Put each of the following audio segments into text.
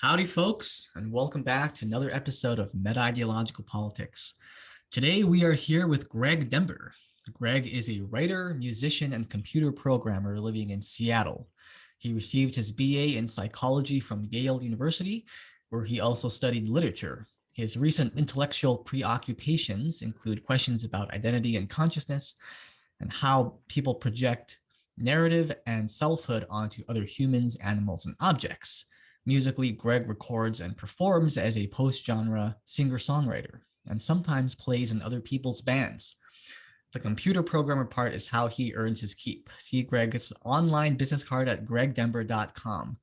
Howdy, folks, and welcome back to another episode of Meta-Ideological Politics. Today, we are here with Greg Dember. Greg is a writer, musician, and computer programmer living in Seattle. He received his BA in psychology from Yale University, where he also studied literature. His recent intellectual preoccupations include questions about identity and consciousness and how people project narrative and selfhood onto other humans, animals, and objects. Musically, Greg records and performs as a post-genre singer-songwriter and sometimes plays in other people's bands. The computer programmer part is how he earns his keep. See Greg's online business card at gregdember.com.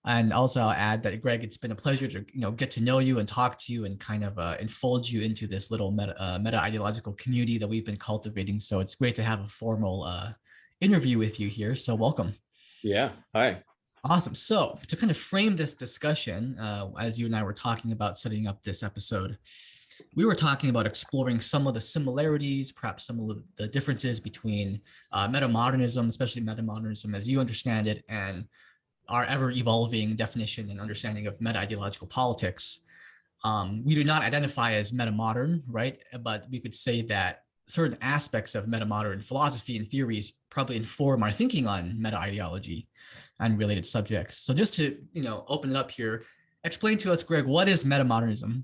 And also I'll add that, Greg, it's been a pleasure to get to know you and talk to you and kind of enfold you into this little meta-ideological community that we've been cultivating. So it's great to have a formal interview with you here. So welcome. Yeah, hi. Awesome. So to kind of frame this discussion, as you and I were talking about setting up this episode, we were talking about exploring some of the similarities, perhaps some of the differences between metamodernism, especially metamodernism as you understand it, and our ever-evolving definition and understanding of meta-ideological politics. We do not identify as metamodern, right? But we could say that certain aspects of metamodern philosophy and theories probably inform our thinking on meta-ideology and related subjects. So just to open it up here, explain to us, Greg, what is metamodernism?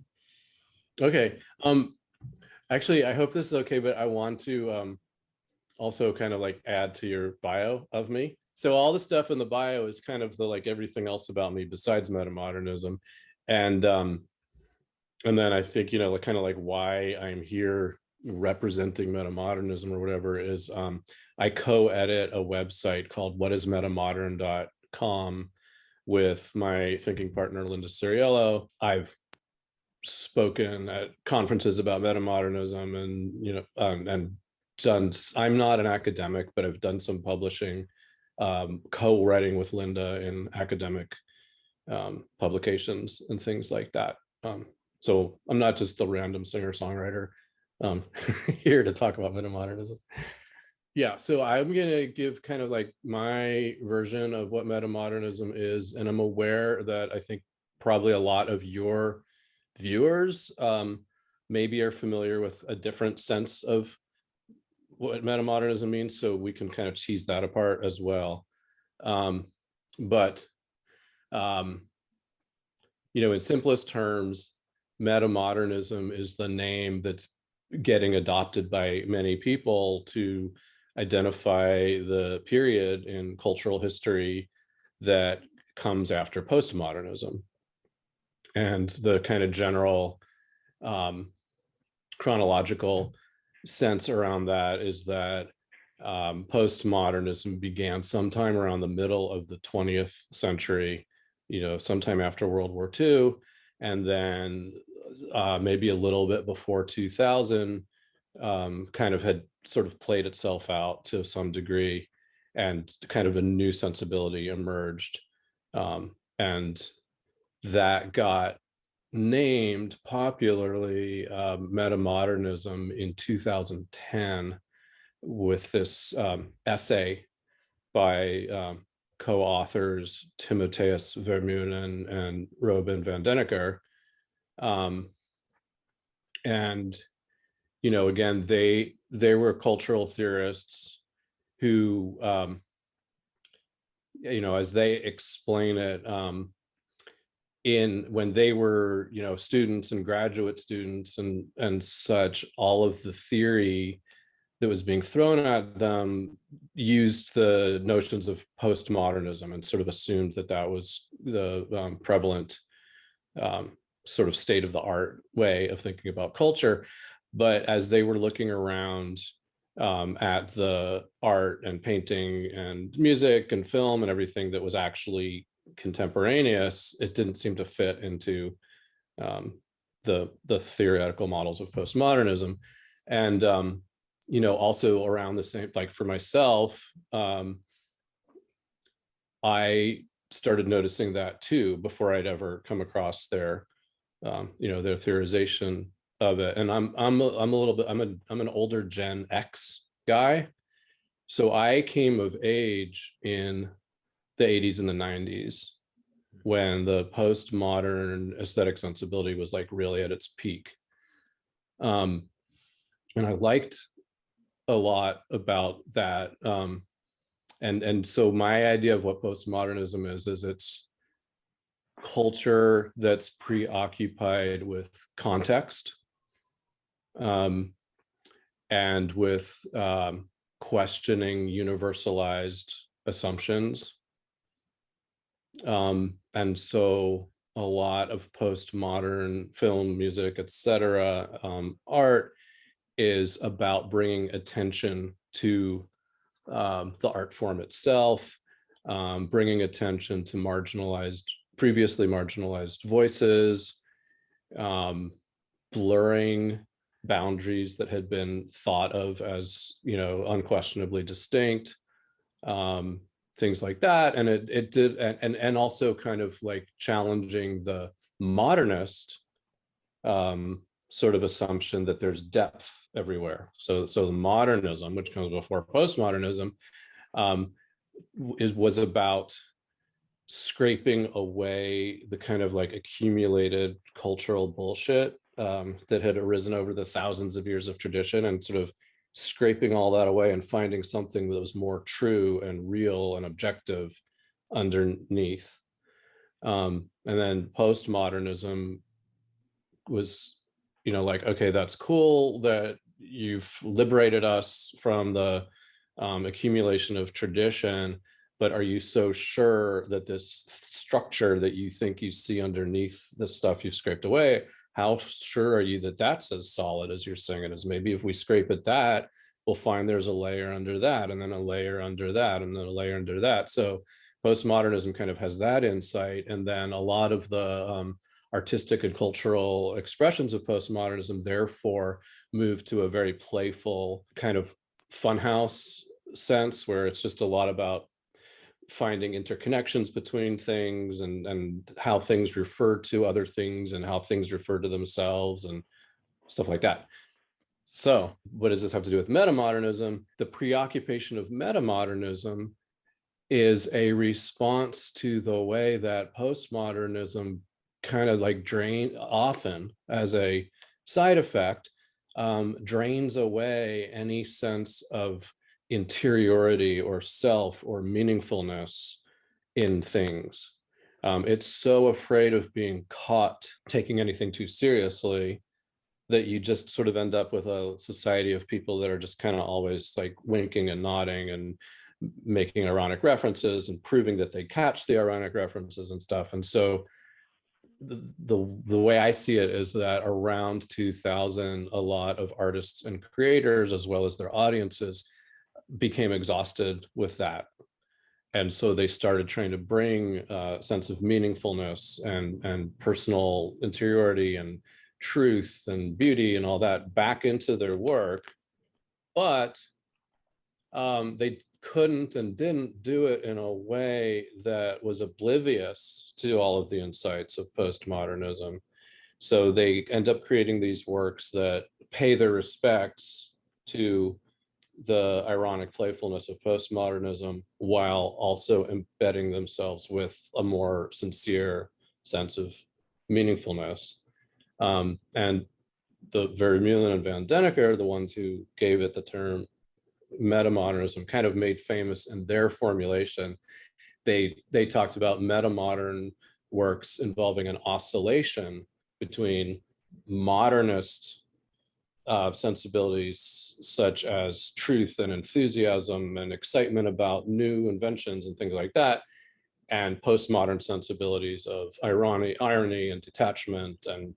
Okay. Actually, I hope this is okay, but I want to also kind of like add to your bio of me. So all the stuff in the bio is kind of the like everything else about me besides metamodernism, and then I think like kind of like why I'm here representing metamodernism or whatever is I co-edit a website called whatismetamodern.com with my thinking partner Linda Ceriello. I've spoken at conferences about metamodernism and done, I'm not an academic, but I've done some publishing, co-writing with Linda in academic publications and things like that. So I'm not just a random singer-songwriter here to talk about metamodernism. Yeah, so I'm going to give kind of like my version of what metamodernism is, and I'm aware that I think probably a lot of your viewers maybe are familiar with a different sense of what metamodernism means, so we can kind of tease that apart as well. But in simplest terms, metamodernism is the name that's getting adopted by many people to identify the period in cultural history that comes after postmodernism. And the kind of general chronological sense around that is that postmodernism began sometime around the middle of the 20th century, sometime after World War II, and then maybe a little bit before 2000, kind of had sort of played itself out to some degree, and kind of a new sensibility emerged. And that got named popularly metamodernism in 2010 with this essay by co-authors Timotheus Vermeulen and Robin van Denneker. And again, they were cultural theorists who as they explain it, when they were students and graduate students and such, all of the theory that was being thrown at them used the notions of postmodernism and sort of assumed that was the prevalent sort of state of the art way of thinking about culture. But as they were looking around at the art and painting and music and film and everything that was actually contemporaneous, it didn't seem to fit into the theoretical models of postmodernism. And also around the same, like for myself, I started noticing that too before I'd ever come across their their theorization of it. And I'm an older Gen X guy, so I came of age in the 80s and the 90s. when the postmodern aesthetic sensibility was like really at its peak. And I liked a lot about that. And so my idea of what postmodernism is it's culture that's preoccupied with context, and with questioning universalized assumptions. And so a lot of postmodern film, music, etc., art is about bringing attention to the art form itself, bringing attention to previously marginalized voices, blurring boundaries that had been thought of as, unquestionably distinct, things like that. And it did, and also kind of like challenging the modernist sort of assumption that there's depth everywhere. So the modernism, which comes before postmodernism, was about scraping away the kind of like accumulated cultural bullshit that had arisen over the thousands of years of tradition, and sort of scraping all that away and finding something that was more true and real and objective underneath. And then postmodernism was, like, okay, that's cool that you've liberated us from the accumulation of tradition, but are you so sure that this structure that you think you see underneath the stuff you've scraped away, how sure are you that that's as solid as you're saying it is? Maybe if we scrape at that, we'll find there's a layer under that, and then a layer under that, and then a layer under that. So postmodernism kind of has that insight. And then a lot of the artistic and cultural expressions of postmodernism therefore move to a very playful kind of funhouse sense, where it's just a lot about finding interconnections between things, and how things refer to other things and how things refer to themselves and stuff like that. So what does this have to do with metamodernism? The preoccupation of metamodernism is a response to the way that postmodernism kind of like often as a side effect, drains away any sense of interiority or self or meaningfulness in things. It's so afraid of being caught taking anything too seriously that you just sort of end up with a society of people that are just kind of always like winking and nodding and making ironic references and proving that they catch the ironic references and stuff. And so the way I see it is that around 2000, a lot of artists and creators, as well as their audiences, became exhausted with that. And so they started trying to bring a sense of meaningfulness and personal interiority and truth and beauty and all that back into their work. But they couldn't and didn't do it in a way that was oblivious to all of the insights of postmodernism. So they end up creating these works that pay their respects to the ironic playfulness of postmodernism, while also embedding themselves with a more sincere sense of meaningfulness. And the Vermeulen and Van Denneker, the ones who gave it the term metamodernism, kind of made famous in their formulation. They talked about metamodern works involving an oscillation between modernist sensibilities such as truth and enthusiasm and excitement about new inventions and things like that, and postmodern sensibilities of irony and detachment and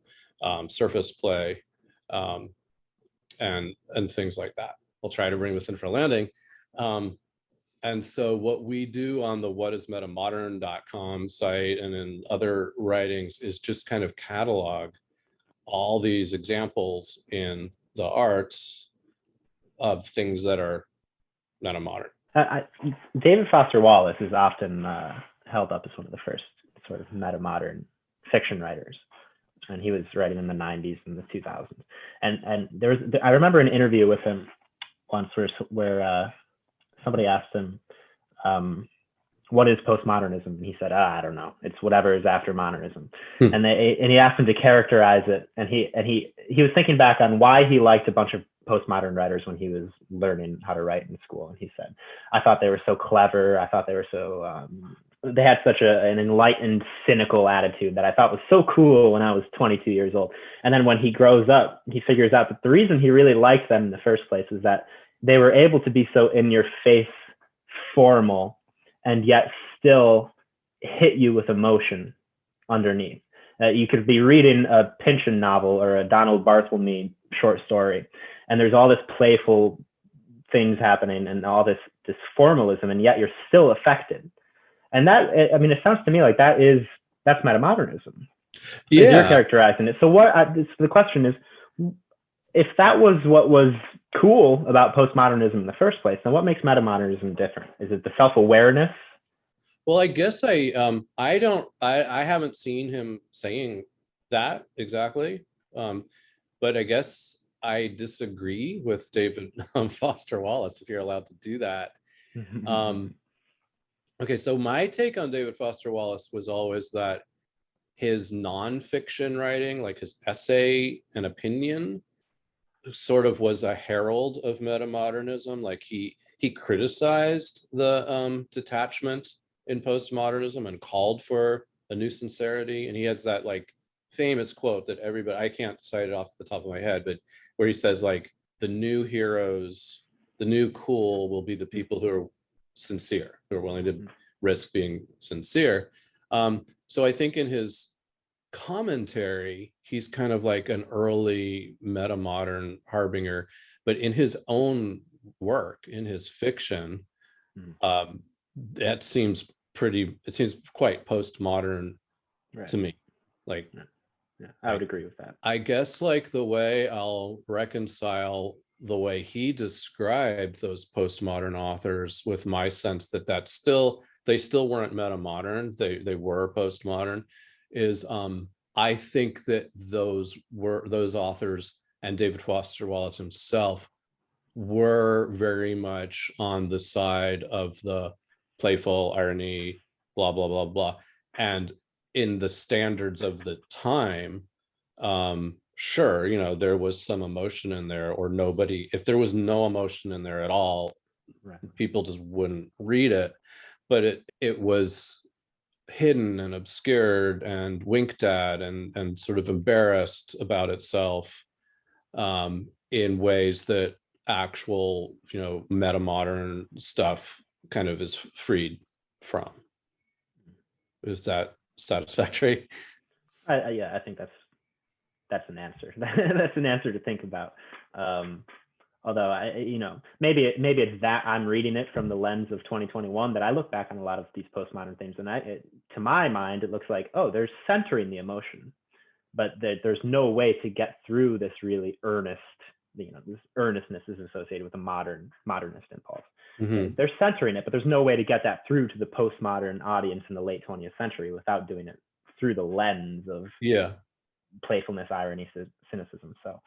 surface play, and things like that. We'll try to bring this in for a landing. And so what we do on the whatismetamodern.com site and in other writings is just kind of catalog all these examples in the arts of things that are metamodern. David Foster Wallace is often held up as one of the first sort of metamodern fiction writers. And he was writing in the 90s and the 2000s. And I remember an interview with him once where somebody asked him, what is postmodernism? And he said, I don't know. It's whatever is after modernism. Hmm. And he asked him to characterize it. And he was thinking back on why he liked a bunch of postmodern writers when he was learning how to write in school. And he said, I thought they were so clever. I thought they were so, they had such an enlightened, cynical attitude that I thought was so cool when I was 22 years old. And then when he grows up, he figures out that the reason he really liked them in the first place is that they were able to be so in your face, formal, and yet still hit you with emotion underneath. You could be reading a Pynchon novel or a Donald Barthelme short story, and there's all this playful things happening and all this formalism, and yet you're still affected. And that, I mean, it sounds to me like that's metamodernism. Yeah, you're characterizing it. So the question is, if that was what was cool about postmodernism in the first place, then what makes metamodernism different? Is it the self-awareness? well, I guess I haven't seen him saying that exactly, but I guess I disagree with David Foster Wallace, if you're allowed to do that. Okay, so my take on David Foster Wallace was always that his nonfiction writing, like his essay and opinion, sort of was a herald of metamodernism. Like he criticized the detachment in postmodernism and called for a new sincerity. And he has that like famous quote that everybody, I can't cite it off the top of my head, but where he says like, the new heroes, the new cool will be the people who are sincere, who are willing to risk being sincere. So I think in his commentary, he's kind of like an early metamodern harbinger, but in his own work, in his fiction, that seems quite postmodern, right, to me. Like, yeah, I would agree with that. I guess like the way I'll reconcile the way he described those postmodern authors with my sense that they still weren't metamodern, they were postmodern, is I think that those authors and David Foster Wallace himself were very much on the side of the playful irony, blah blah blah blah, and in the standards of the time, sure, you know, there was some emotion in there, or if there was no emotion in there at all, right, people just wouldn't read it. But it was hidden and obscured and winked at and sort of embarrassed about itself, in ways that actual, you know, metamodern stuff kind of is freed from. Is that satisfactory? Yeah, I think that's an answer. That's an answer to think about. Although maybe it's that I'm reading it from the lens of 2021, that I look back on a lot of these postmodern things, and to my mind, it looks like, oh, they're centering the emotion, but there's no way to get through this really earnest, this earnestness is associated with a modernist impulse. Mm-hmm. They're centering it, but there's no way to get that through to the postmodern audience in the late 20th century without doing it through the lens of playfulness, irony, cynicism. So,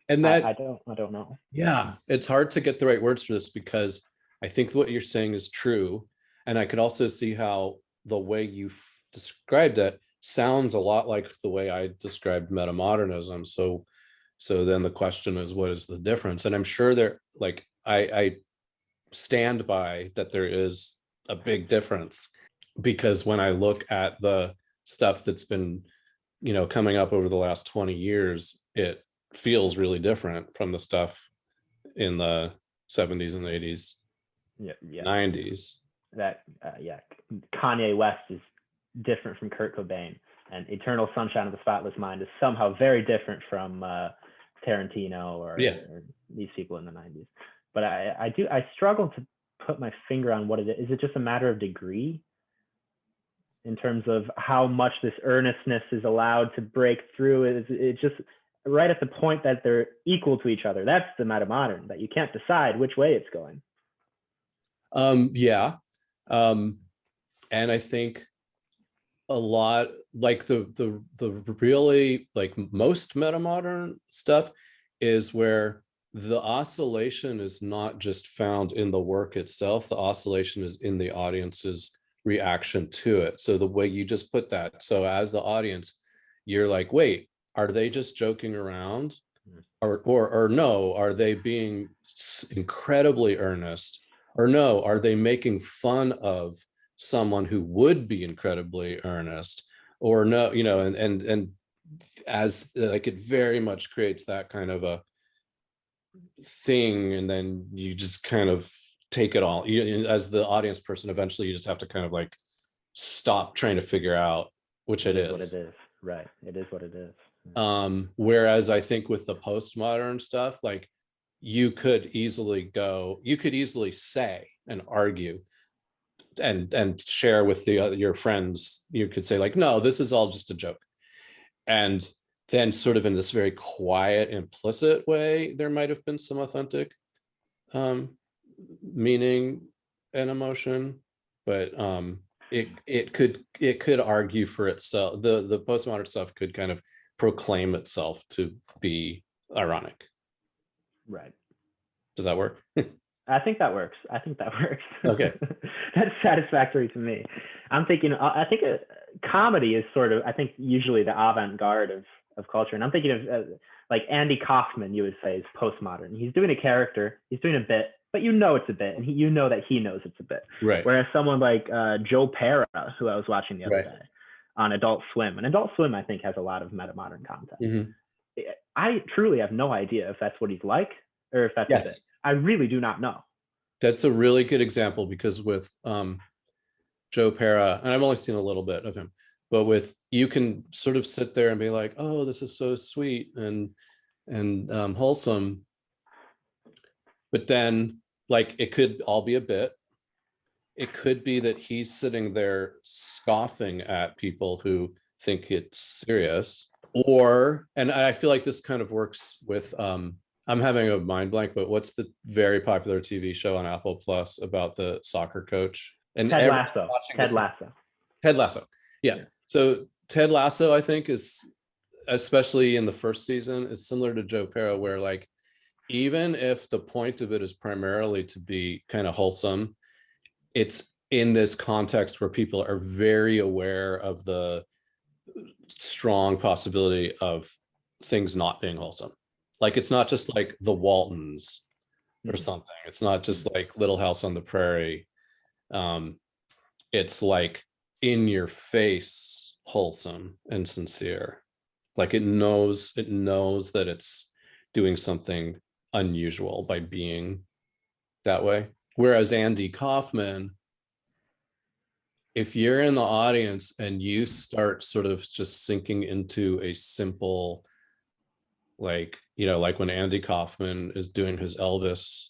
and that I don't know. Yeah, it's hard to get the right words for this, because I think what you're saying is true, and I could also see how the way you described it sounds a lot like the way I described metamodernism. So then the question is, what is the difference? And I'm sure I stand by that there is a big difference, because when I look at the stuff that's been, you know, coming up over the last 20 years, it feels really different from the stuff in the 70s and 80s, 90s. That Kanye West is different from Kurt Cobain, and Eternal Sunshine of the Spotless Mind is somehow very different from Tarantino or these people in the 90s. But I struggle to put my finger on what it is. Is it just a matter of degree in terms of how much this earnestness is allowed to break through? It's just right at the point that they're equal to each other. That's the metamodern, that you can't decide which way it's going. And I think a lot, like the really, like, most metamodern stuff is where the oscillation is not just found in the work itself. The oscillation is in the audience's reaction to it. So the way you just put that, so as the audience, you're like, wait, are they just joking around? Or no, are they being incredibly earnest? Or no, are they making fun of someone who would be incredibly earnest? Or no, you know, and as like it very much creates that kind of a thing, and then you just kind of take it all. You, as the audience person, eventually you just have to kind of like stop trying to figure out which it is. What it is, right? It is what it is. Whereas I think with the postmodern stuff, like you could easily say and argue and share with your friends. You could say like, no, this is all just a joke. And then sort of in this very quiet, implicit way, there might have been some authentic meaning and emotion, but it could argue for itself. The postmodern stuff could kind of proclaim itself to be ironic. Right. Does that work? I think that works. Okay. That's satisfactory to me. I'm thinking, I think comedy is sort of, I think usually the avant-garde of culture. And I'm thinking of like Andy Kaufman, you would say, is postmodern. He's doing a character, he's doing a bit, but you know it's a bit, and you know that he knows it's a bit. Right. Whereas someone like Joe Pera, who I was watching the other day on Adult Swim, and Adult Swim I think has a lot of metamodern content. Mm-hmm. I truly have no idea if that's what he's like or if that's a bit. I really do not know. That's a really good example, because with Joe Pera, and I've only seen a little bit of him, but with, you can sort of sit there and be like, oh, this is so sweet and wholesome. But then like it could all be a bit. It could be that he's sitting there scoffing at people who think it's serious. Or, and I feel like this kind of works with, I'm having a mind blank, but what's the very popular TV show on Apple Plus about the soccer coach? And Ted Lasso. Ted Lasso. Yeah. So Ted Lasso, I think, is, especially in the first season, is similar to Joe Pera, where like, even if the point of it is primarily to be kind of wholesome, it's in this context where people are very aware of the strong possibility of things not being wholesome. Like, it's not just like the Waltons or something. It's not just like Little House on the Prairie. It's like in your face, wholesome and sincere. Like it knows that it's doing something unusual by being that way. Whereas Andy Kaufman, if you're in the audience and you start sort of just sinking into a simple, like, you know, like when Andy Kaufman is doing his Elvis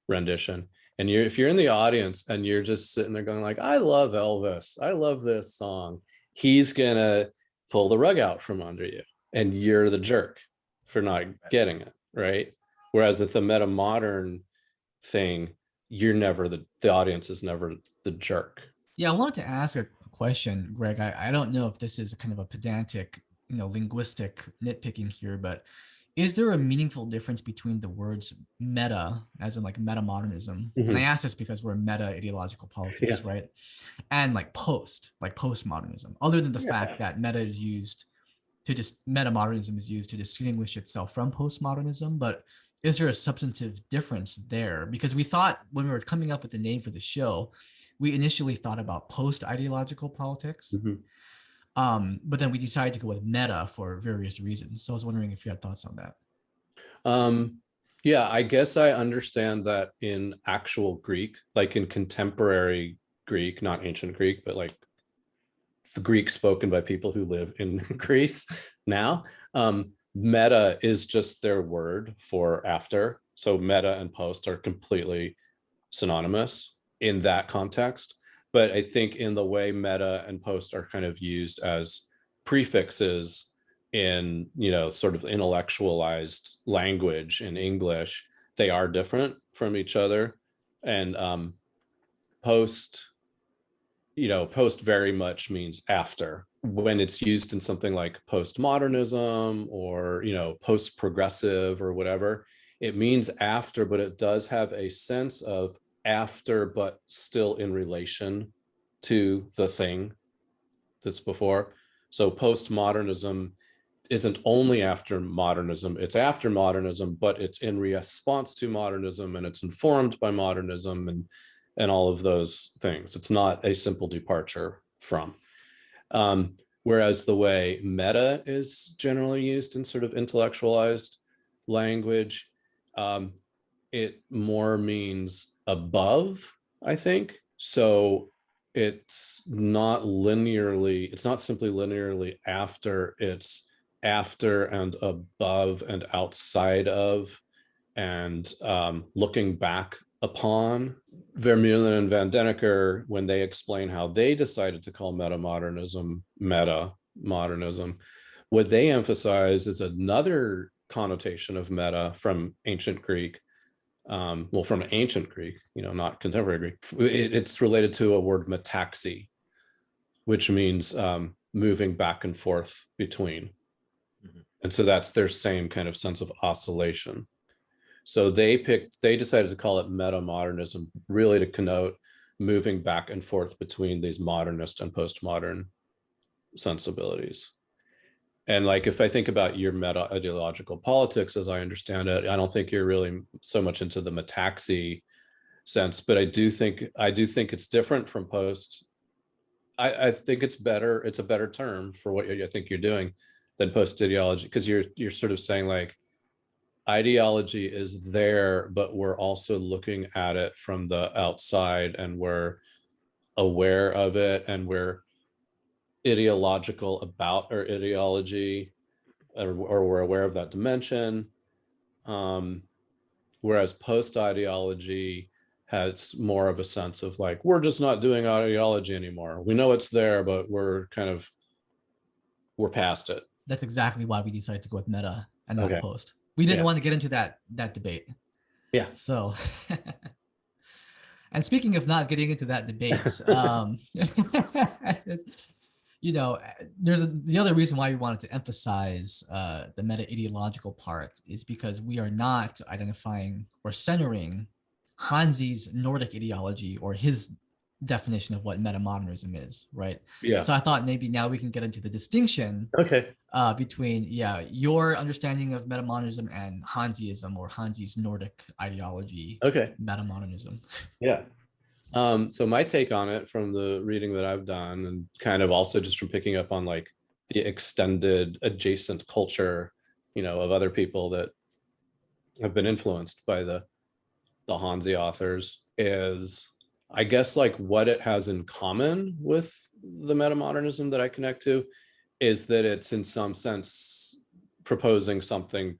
rendition, and if you're in the audience and you're just sitting there going like, I love Elvis, I love this song, he's gonna pull the rug out from under you, and you're the jerk for not getting it, right? Whereas with the metamodern thing, you're never the audience is never the jerk. Yeah, I wanted to ask a question, Greg. I don't know if this is kind of a pedantic, linguistic nitpicking here, but is there a meaningful difference between the words meta, as in like metamodernism? Mm-hmm. And I ask this because we're meta-ideological politics, right? And like postmodernism, other than the fact that metamodernism is used to distinguish itself from postmodernism, but is there a substantive difference there? Because we thought when we were coming up with the name for the show, we initially thought about post-ideological politics, but then we decided to go with meta for various reasons. So I was wondering if you had thoughts on that. Yeah, I guess I understand that in actual Greek, like in contemporary Greek, not ancient Greek, but like the Greek spoken by people who live in Greece now. Meta is just their word for after. So meta and post are completely synonymous in that context. But I think in the way meta and post are kind of used as prefixes in, sort of intellectualized language in English, they are different from each other. And post very much means after. When it's used in something like postmodernism or, post-progressive or whatever, it means after, but it does have a sense of after, but still in relation to the thing that's before. So postmodernism isn't only after modernism, it's after modernism, but it's in response to modernism, and it's informed by modernism, and all of those things. It's not a simple departure from. Whereas the way meta is generally used in sort of intellectualized language, it more means above, I think. So it's not simply linearly after, it's after and above and outside of, and looking back upon. Vermeulen and Van Denneker, when they explain how they decided to call metamodernism meta-modernism, what they emphasize is another connotation of meta from ancient Greek, from ancient Greek, not contemporary Greek. It's related to a word metaxi, which means moving back and forth between. Mm-hmm. And so that's their same kind of sense of oscillation. So they decided to call it metamodernism, really to connote moving back and forth between these modernist and postmodern sensibilities. And like, if I think about your meta-ideological politics, as I understand it, I don't think you're really so much into the metaxi sense, but I do think it's different from post. I think it's a better term for what I think you're doing than post ideology, because you're sort of saying like, ideology is there, but we're also looking at it from the outside, and we're aware of it, and we're ideological about our ideology, or we're aware of that dimension. Whereas post-ideology has more of a sense of like, we're just not doing ideology anymore. We know it's there, but we're past it. That's exactly why we decided to go with meta and not post. We didn't want to get into that debate. Yeah. So, and speaking of not getting into that debates, there's the other reason why we wanted to emphasize the meta-ideological part is because we are not identifying or centering Hanzi's Nordic ideology or his definition of what metamodernism is, right? Yeah. So I thought maybe now we can get into the distinction between your understanding of metamodernism and Hanzism, or Hanzi's Nordic ideology. Metamodernism. Yeah. So my take on it from the reading that I've done, and kind of also just from picking up on like the extended adjacent culture, of other people that have been influenced by the Hanzi authors, is I guess like what it has in common with the metamodernism that I connect to is that it's in some sense proposing something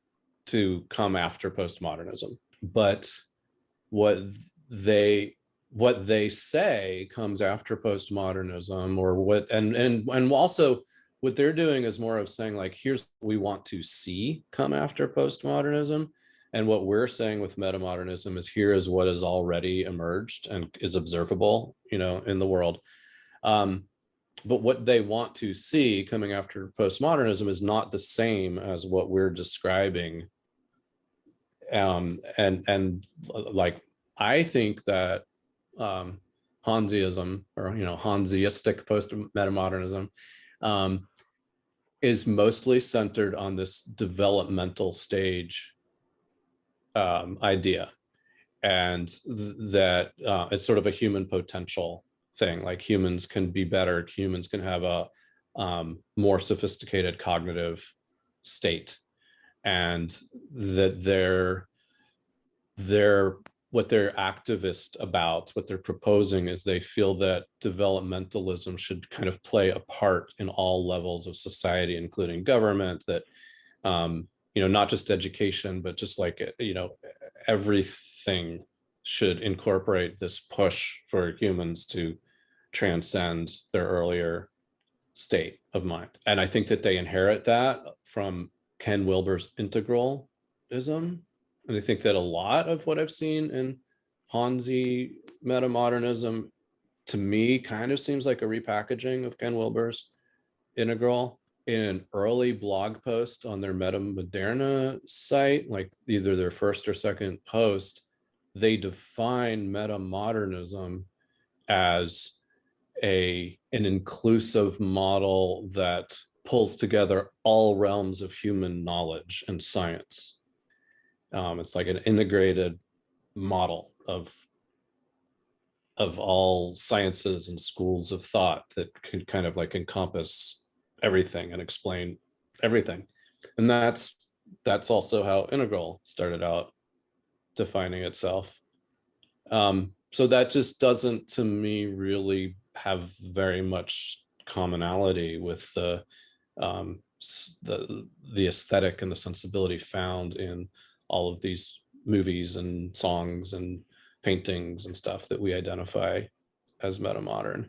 to come after postmodernism. But what they say comes after postmodernism, or what, and also what they're doing is more of saying like, here's what we want to see come after postmodernism. And what we're saying with metamodernism is, here is what has already emerged and is observable, in the world. But what they want to see coming after postmodernism is not the same as what we're describing. And like, I think that Hanzism, or Hanziistic post-metamodernism, is mostly centered on this developmental stage idea, and that it's sort of a human potential thing. Like, humans can be better, humans can have a more sophisticated cognitive state, and that they're what they're activist about, what they're proposing is they feel that developmentalism should kind of play a part in all levels of society, including government, that not just education, but just like, everything should incorporate this push for humans to transcend their earlier state of mind. And I think that they inherit that from Ken Wilber's integralism. And I think that a lot of what I've seen in Hanzi metamodernism, to me, kind of seems like a repackaging of Ken Wilber's integral. In an early blog post on their Metamoderna site, like either their first or second post, they define metamodernism as an inclusive model that pulls together all realms of human knowledge and science. It's like an integrated model of all sciences and schools of thought that could kind of like encompass everything and explain everything. And that's also how Integral started out defining itself. So that just doesn't, to me, really have very much commonality with the aesthetic and the sensibility found in all of these movies and songs and paintings and stuff that we identify as metamodern.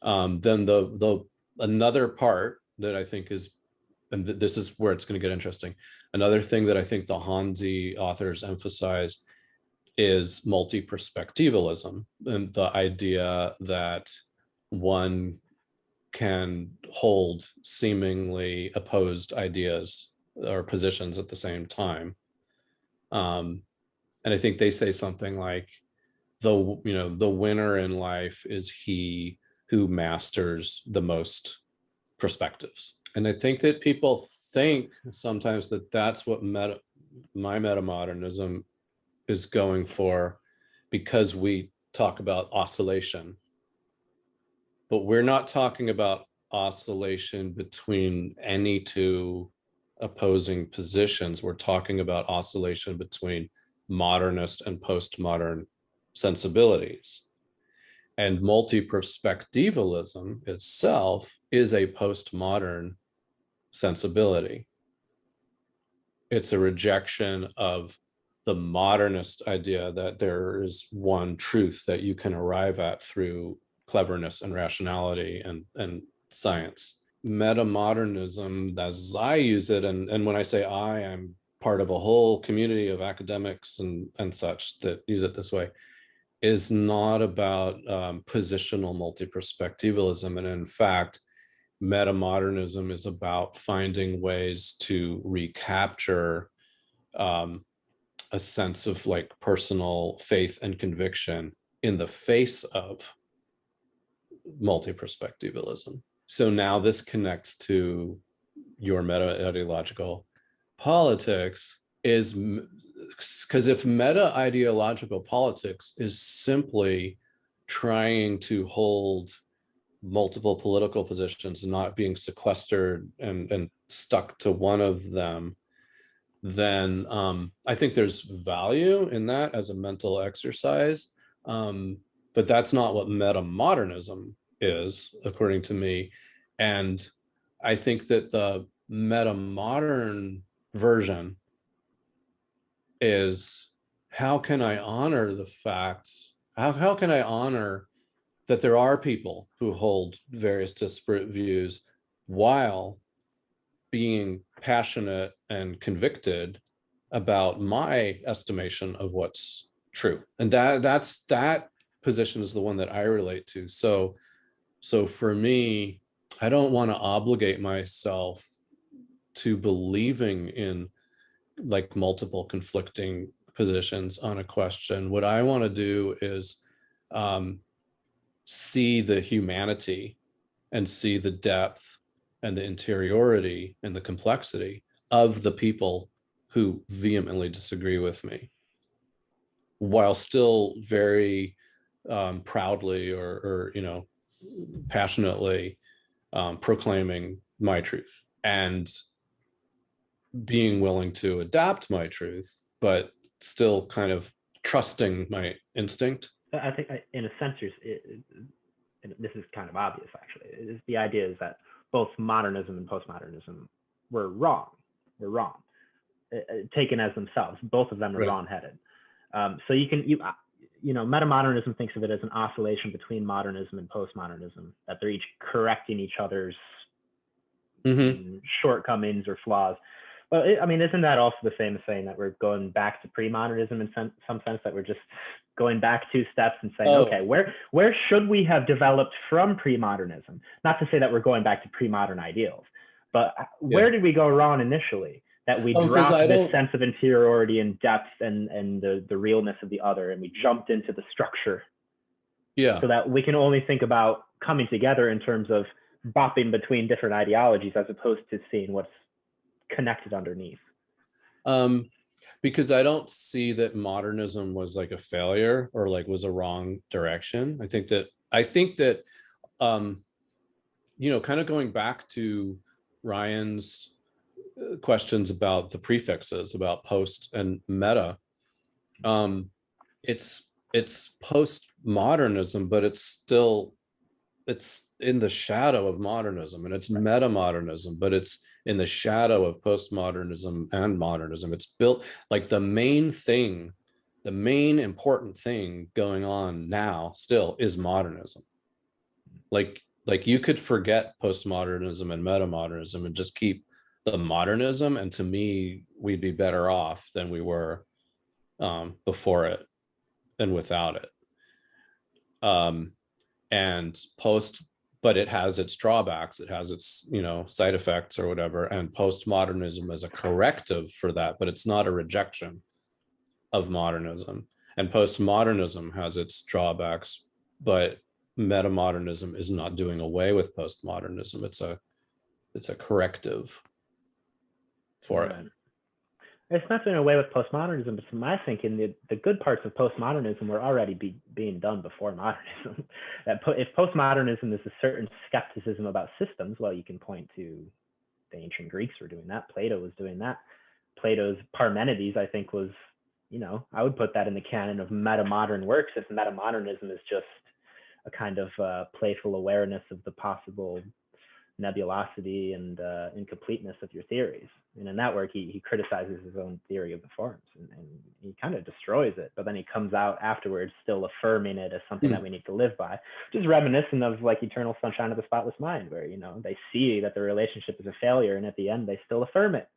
Then the another part that I think is, and this is where it's going to get interesting, another thing that I think the Hanzi authors emphasize is multiperspectivalism, and the idea that one can hold seemingly opposed ideas or positions at the same time. And I think they say something like, the winner in life is he who masters the most perspectives. And I think that people think sometimes that that's what my metamodernism is going for, because we talk about oscillation. But we're not talking about oscillation between any two opposing positions. We're talking about oscillation between modernist and postmodern sensibilities. And multiperspectivalism itself is a postmodern sensibility. It's a rejection of the modernist idea that there is one truth that you can arrive at through cleverness and rationality and science. Metamodernism, as I use it, and when I say I'm part of a whole community of academics and such that use it this way, is not about positional multiperspectivalism. And in fact, metamodernism is about finding ways to recapture a sense of like personal faith and conviction in the face of multiperspectivalism. So now this connects to your meta-ideological politics, is because if meta-ideological politics is simply trying to hold multiple political positions and not being sequestered and stuck to one of them, then I think there's value in that as a mental exercise. But that's not what metamodernism is, according to me. And I think that the metamodern version is, how can I honor the facts? How can I honor that there are people who hold various disparate views while being passionate and convicted about my estimation of what's true? And that position is the one that I relate to. So for me, I don't want to obligate myself to believing in like multiple conflicting positions on a question. What I want to do is see the humanity and see the depth and the interiority and the complexity of the people who vehemently disagree with me, while still very proudly or passionately proclaiming my truth, and being willing to adapt my truth, but still kind of trusting my instinct. I think in a sense, and this is kind of obvious actually, the idea is that both modernism and postmodernism were wrong. Taken as themselves. Both of them are wrong-headed. So metamodernism thinks of it as an oscillation between modernism and postmodernism, that they're each correcting each other's shortcomings or flaws. But isn't that also the same as saying that we're going back to premodernism in some sense, that we're just going back 2 steps and saying, okay, where should we have developed from premodernism? Not to say that we're going back to pre-modern ideals, but where did we go wrong initially? That we dropped this sense of interiority and depth and the realness of the other, and we jumped into the structure. Yeah. So that we can only think about coming together in terms of bopping between different ideologies as opposed to seeing what's connected underneath. Because I don't see that modernism was like a failure or like was a wrong direction. I think that kind of going back to Ryan's questions about the prefixes, about post and meta, it's postmodernism, but it's in the shadow of modernism, and it's metamodernism, but it's in the shadow of postmodernism and modernism. It's built like the main important thing going on now still is modernism. Like you could forget postmodernism and metamodernism and just keep the modernism, and to me, we'd be better off than we were before it and without it. But it has its drawbacks, it has its side effects or whatever, and postmodernism is a corrective for that, but it's not a rejection of modernism. And postmodernism has its drawbacks, but metamodernism is not doing away with postmodernism. It's a corrective for it. It's not doing away with postmodernism, but from my thinking, the good parts of postmodernism were already being done before modernism. If postmodernism is a certain skepticism about systems, well, you can point to the ancient Greeks were doing that. Plato was doing that. Plato's Parmenides, I think, was, I would put that in the canon of metamodern works, if metamodernism is just a kind of playful awareness of the possible nebulosity and incompleteness of your theories. And in that work, he criticizes his own theory of the forms, and he kind of destroys it, but then he comes out afterwards still affirming it as something that we need to live by, which is reminiscent of like Eternal Sunshine of the Spotless Mind, where they see that the relationship is a failure, and at the end they still affirm it.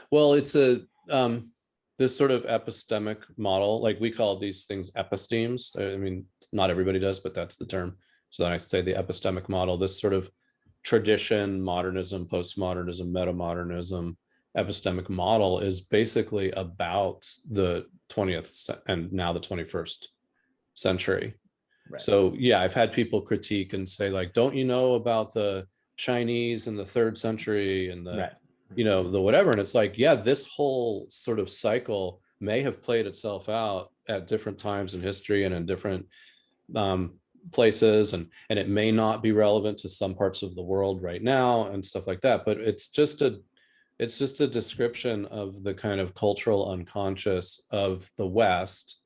Well, it's this sort of epistemic model, like we call these things epistemes. I mean, not everybody does, but that's the term. So then I say the epistemic model, this sort of tradition, modernism, postmodernism, metamodernism, epistemic model is basically about the 20th and now the 21st century. Right. So yeah, I've had people critique and say like, don't you know about the Chinese in the 3rd century and the, the whatever. And it's like, yeah, this whole sort of cycle may have played itself out at different times in history and in different places, and it may not be relevant to some parts of the world right now and stuff like that, but it's just a description of the kind of cultural unconscious of the West,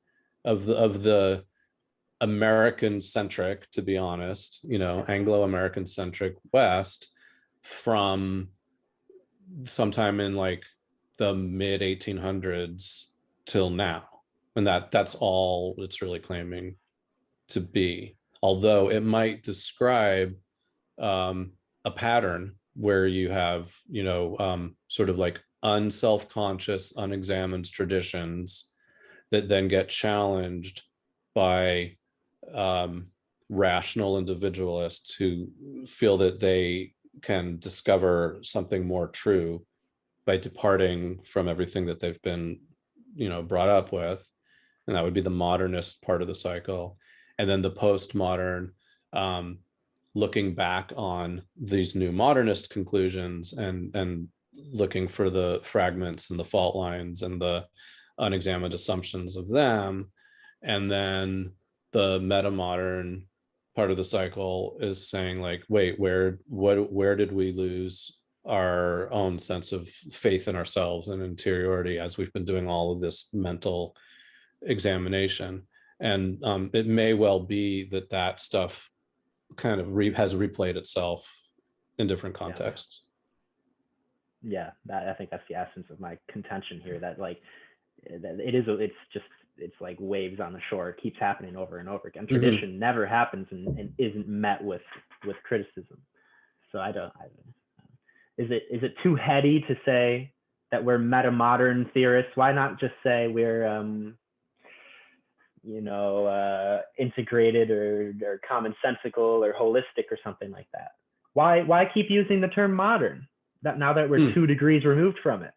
of the American centric, to be honest, Anglo-American centric West from sometime in like the mid 1800s till now, and that's all it's really claiming to be. Although it might describe a pattern where you have, sort of like unself-conscious, unexamined traditions that then get challenged by rational individualists who feel that they can discover something more true by departing from everything that they've been, brought up with. And that would be the modernist part of the cycle. And then the postmodern, looking back on these new modernist conclusions and looking for the fragments and the fault lines and the unexamined assumptions of them. And then the metamodern part of the cycle is saying like, wait, where did we lose our own sense of faith in ourselves and interiority as we've been doing all of this mental examination? And it may well be that stuff kind of has replayed itself in different contexts. Yeah, I think that's the essence of my contention here, that like it's like waves on the shore. It keeps happening over and over again. Tradition never happens and isn't met with criticism. So I don't. Is it too heady to say that we're metamodern theorists? Why not just say we're integrated or commonsensical or holistic or something like that? Why keep using the term modern now that we're 2 degrees removed from it?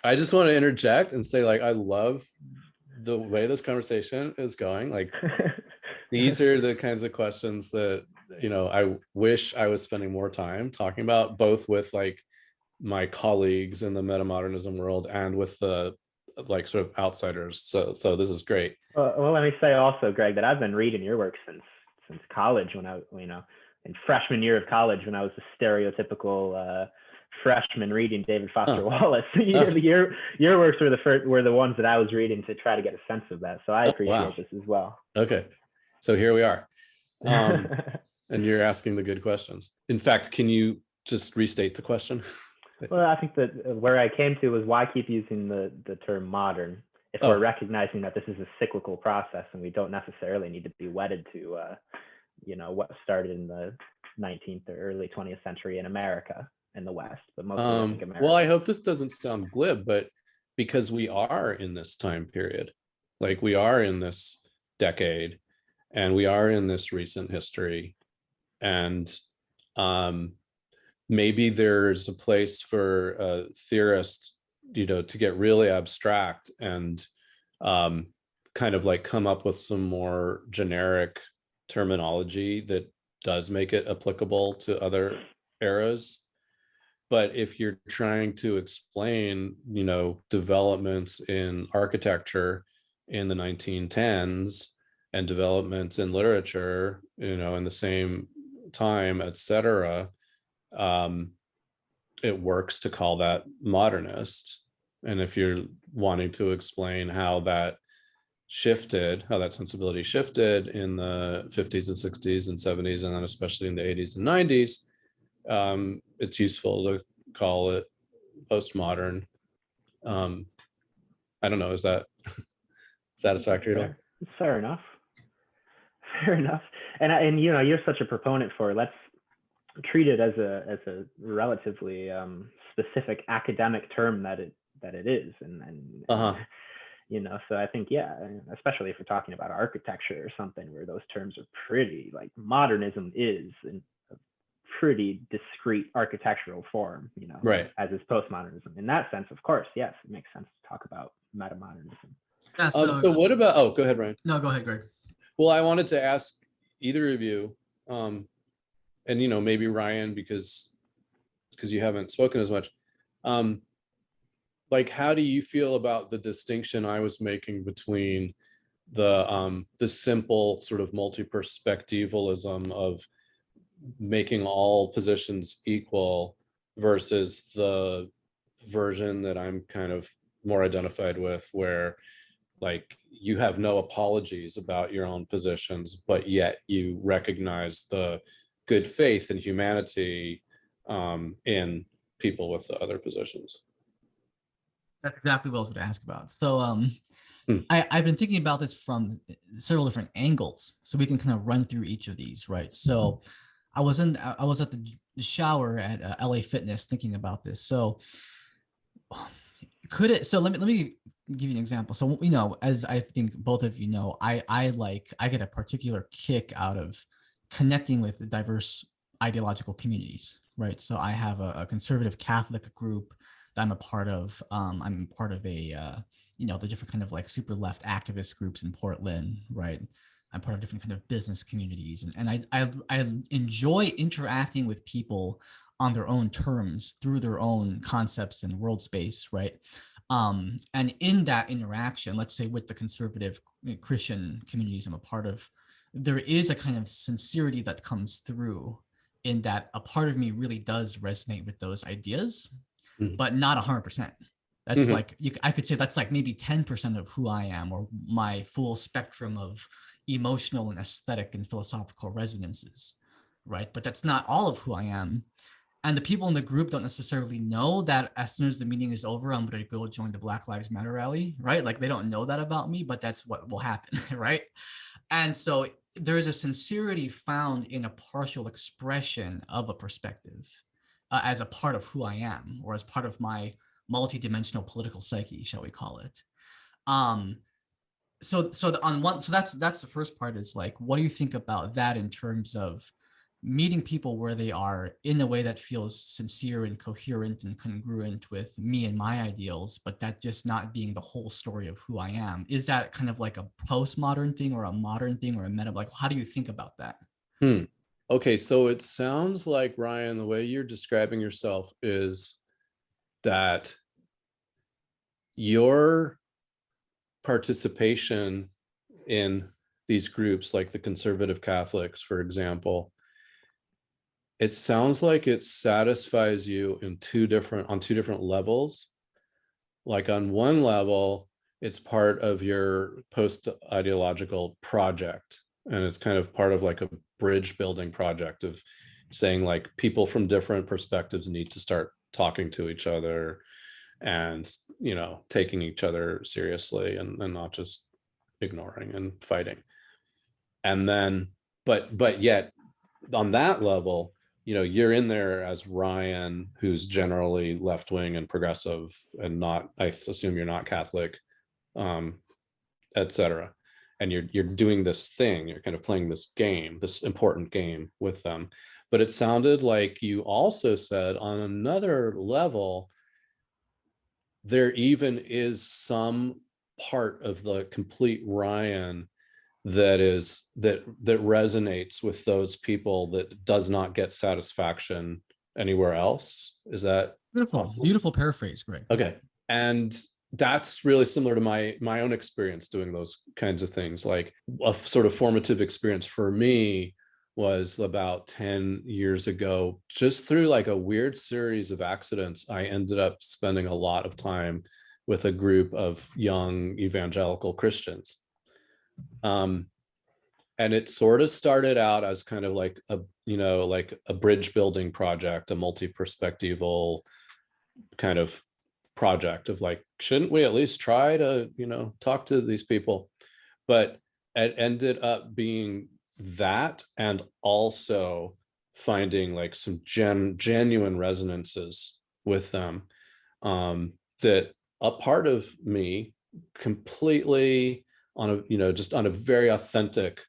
I just want to interject and say, like, I love the way this conversation is going. Like, these are the kinds of questions that, I wish I was spending more time talking about, both with like my colleagues in the metamodernism world and with the like sort of outsiders. So this is great. Well, let me say also, Greg, that I've been reading your work since college, when I, in freshman year of college, when I was a stereotypical freshman reading David Foster Wallace. Your works were the ones that I was reading to try to get a sense of that. So I appreciate this as well. Okay, so here we are, and you're asking the good questions. In fact, can you just restate the question? Well, I think that where I came to was, why keep using the term modern if we're recognizing that this is a cyclical process and we don't necessarily need to be wedded to what started in the 19th or early 20th century in America and the West, but mostly I think America. Well, I hope this doesn't sound glib, but because we are in this time period, like we are in this decade and we are in this recent history, and maybe there's a place for a theorist, to get really abstract and kind of like come up with some more generic terminology that does make it applicable to other eras. But if you're trying to explain, developments in architecture in the 1910s and developments in literature, in the same time, etc., it works to call that modernist. And if you're wanting to explain how that sensibility shifted in the 50s and 60s and 70s, and then especially in the 80s and 90s, it's useful to call it postmodern. I don't know, is that satisfactory at all? Fair enough. And you're such a proponent for, let's treat it as a relatively specific academic term that it is, and so I think, especially if we're talking about architecture or something where those terms are pretty, like, modernism is a pretty discrete architectural form, right, as is postmodernism. In that sense, of course, yes, it makes sense to talk about metamodernism. Yeah, so what about, go ahead, Ryan. No, go ahead, Greg. Well, I wanted to ask either of you, and maybe Ryan, because you haven't spoken as much, like, how do you feel about the distinction I was making between the simple sort of multiperspectivalism of making all positions equal versus the version that I'm kind of more identified with, where like you have no apologies about your own positions, but yet you recognize the good faith and humanity in people with the other positions? That's exactly what I was going to ask about. So I've been thinking about this from several different angles, so we can kind of run through each of these, right? So I was at the shower at LA Fitness thinking about this. So let me give you an example. So, as I think both of you know, I get a particular kick out of connecting with the diverse ideological communities, right? So I have a conservative Catholic group that I'm a part of. I'm part of the different kind of like super left activist groups in Portland, right? I'm part of different kind of business communities, and I enjoy interacting with people on their own terms through their own concepts and world space, right? And in that interaction, let's say with the conservative Christian communities I'm a part of, there is a kind of sincerity that comes through, in that a part of me really does resonate with those ideas, but not 100%. That's like, I could say that's like maybe 10% of who I am, or my full spectrum of emotional and aesthetic and philosophical resonances, right? But that's not all of who I am. And the people in the group don't necessarily know that as soon as the meeting is over, I'm going to go join the Black Lives Matter rally, right? Like, they don't know that about me, but that's what will happen, right? And so there is a sincerity found in a partial expression of a perspective as a part of who I am, or as part of my multidimensional political psyche, shall we call it. So that's the first part, is like, what do you think about that in terms of meeting people where they are in a way that feels sincere and coherent and congruent with me and my ideals, but that just not being the whole story of who I am. Is that kind of like a postmodern thing or a modern thing or a meta? Like, how do you think about that? Okay, so it sounds like, Ryan, the way you're describing yourself is that your participation in these groups, like the conservative Catholics, for example, it sounds like it satisfies you on two different levels. Like on one level, it's part of your post-ideological project, and it's kind of part of like a bridge building project of saying like people from different perspectives need to start talking to each other and, you know, taking each other seriously and not just ignoring and fighting. And then but yet on that level, you know, you're in there as Ryan, who's generally left-wing and progressive and not, I assume you're not Catholic, etc. And you're doing this thing, you're kind of playing this game, this important game with them. But it sounded like you also said on another level, there even is some part of the complete Ryan that resonates with those people that does not get satisfaction anywhere else. Is that Beautiful, possible? beautiful paraphrase, Greg. Okay. And that's really similar to my own experience doing those kinds of things. Like a sort of formative experience for me was about 10 years ago. Just through like a weird series of accidents, I ended up spending a lot of time with a group of young evangelical Christians. And it sort of started out as kind of like a, you know, like a bridge building project, a multi-perspectival kind of project of like, shouldn't we at least try to, you know, talk to these people? But it ended up being that, and also finding like some genuine resonances with them, that a part of me completely on a, you know, just on a very authentic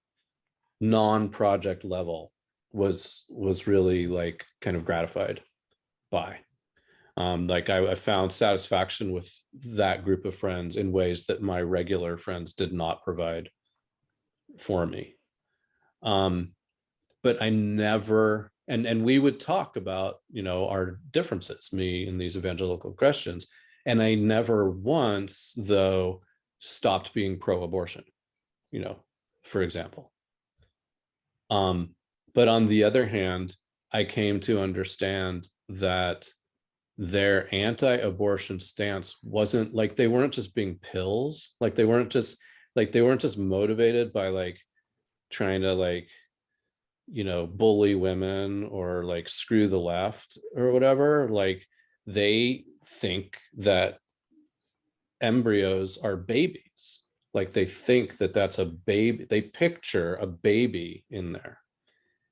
non-project level was really like kind of gratified by. Like I found satisfaction with that group of friends in ways that my regular friends did not provide for me. But I never, and we would talk about, you know, our differences, me and these evangelical Christians, and I never once, though, stopped being pro-abortion, you know, for example. But on the other hand, I came to understand that their anti-abortion stance wasn't like, they weren't just being pills, like they weren't just motivated by like trying to like, you know, bully women or like screw the left or whatever. Like they think that embryos are babies. Like they think that that's a baby, they picture a baby in there.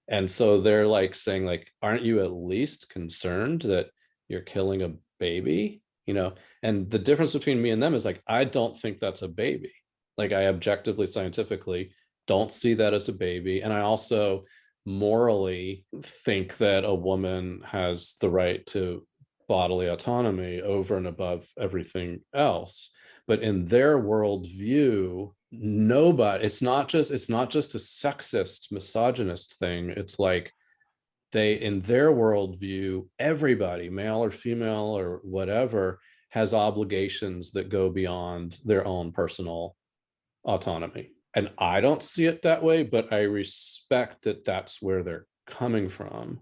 And so they're like saying like, aren't you at least concerned that you're killing a baby? You know, and the difference between me and them is like, I don't think that's a baby. Like I objectively, scientifically don't see that as a baby. And I also morally think that a woman has the right to bodily autonomy over and above everything else. But in their worldview, nobody, it's not just a sexist, misogynist thing. It's like they, in their worldview, everybody, male or female or whatever, has obligations that go beyond their own personal autonomy. And I don't see it that way, but I respect that that's where they're coming from.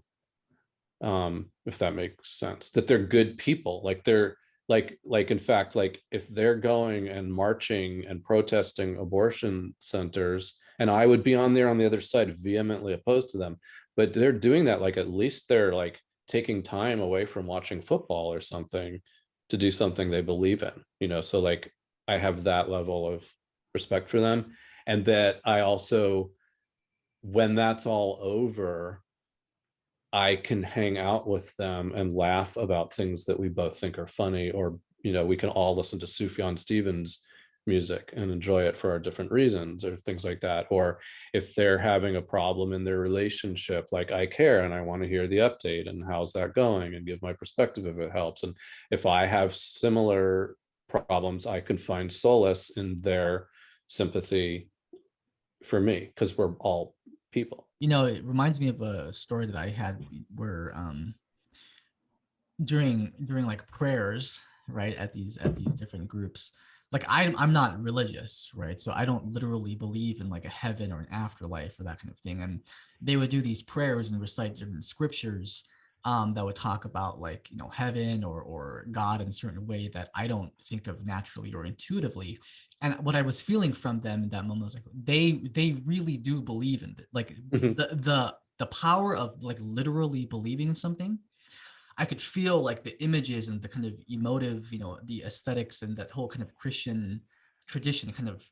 If that makes sense, that they're good people. Like they're like in fact, like if they're going and marching and protesting abortion centers, and I would be on there on the other side vehemently opposed to them, but they're doing that, like at least they're like taking time away from watching football or something to do something they believe in, you know. So like I have that level of respect for them. And that I also, when that's all over, I can hang out with them and laugh about things that we both think are funny, or, you know, we can all listen to Sufjan Stevens music and enjoy it for different reasons or things like that. Or if they're having a problem in their relationship, like I care and I want to hear the update and how's that going and give my perspective if it helps. And if I have similar problems, I can find solace in their sympathy for me, because we're all people. It reminds me of a story that I had where during like prayers, right, at these different groups, like I'm not religious, right, so I don't literally believe in like a heaven or an afterlife or that kind of thing, and they would do these prayers and recite different scriptures that would talk about like heaven or God in a certain way that I don't think of naturally or intuitively. And what I was feeling from them in that moment was like they really do believe in it, like Mhm. the power of like literally believing in something. I could feel like the images and the kind of emotive, the aesthetics and that whole kind of Christian tradition kind of,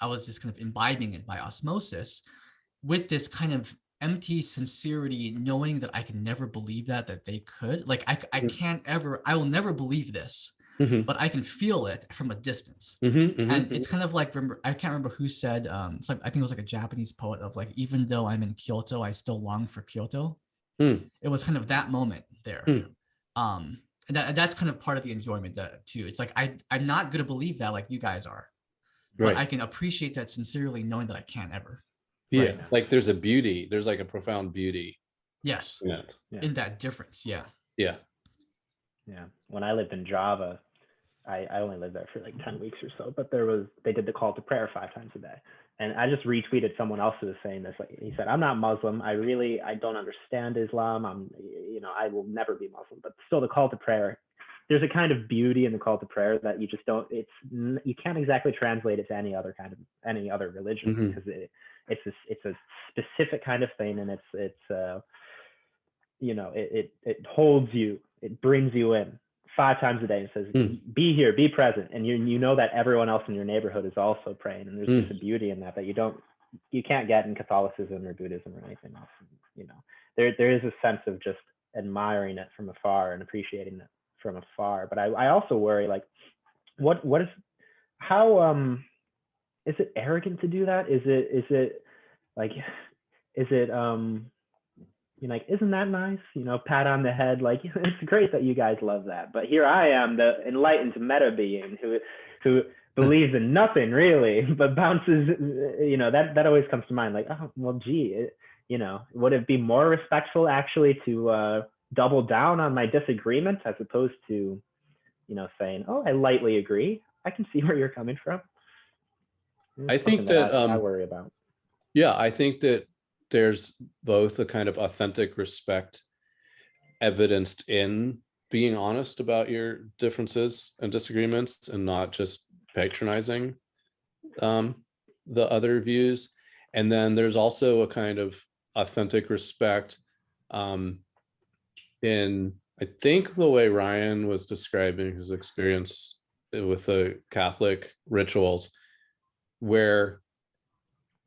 I was just kind of imbibing it by osmosis with this kind of empty sincerity, knowing that I can never believe that they could. Like I can't ever, I will never believe this, Mhm. but I can feel it from a distance. Mhm. Mhm. And it's kind of like, I can't remember who said, it's like, I think it was like a Japanese poet of like, even though I'm in Kyoto, I still long for Kyoto. Mhm. It was kind of that moment there. Mhm. And that's kind of part of the enjoyment that too. It's like I'm not gonna believe that like you guys are, but Right. I can appreciate that sincerely, knowing that I can't ever. Yeah. Right. Like there's a beauty, there's like a profound beauty Yes. in it. Yeah. In that difference. Yeah. Yeah. Yeah. When I lived in Java, I only lived there for like 10 weeks or so, but they did the call to prayer 5 times a day. And I just retweeted someone else who was saying this. Like he said, I'm not Muslim. I don't understand Islam. I will never be Muslim, but still the call to prayer, there's a kind of beauty in the call to prayer that you just don't, you can't exactly translate it to any other religion, Mhm. because it's a specific kind of thing. And it holds you, it brings you in 5 times a day and says, be here, be present. And you know that everyone else in your neighborhood is also praying. And there's just a beauty in that you can't get in Catholicism or Buddhism or anything else. There is a sense of just admiring it from afar and appreciating it from afar. But I also worry, like, how is it arrogant to do that? Is it like, is it like, isn't that nice? Pat on the head, like, it's great that you guys love that. But here I am, the enlightened meta being who believes in nothing really, but bounces, that always comes to mind. Like, oh, well, gee, would it be more respectful actually to double down on my disagreement as opposed to, saying, oh, I lightly agree. I can see where you're coming from. I think that I worry about. Yeah, I think that there's both a kind of authentic respect evidenced in being honest about your differences and disagreements and not just patronizing the other views. And then there's also a kind of authentic respect in, I think, the way Ryan was describing his experience with the Catholic rituals, where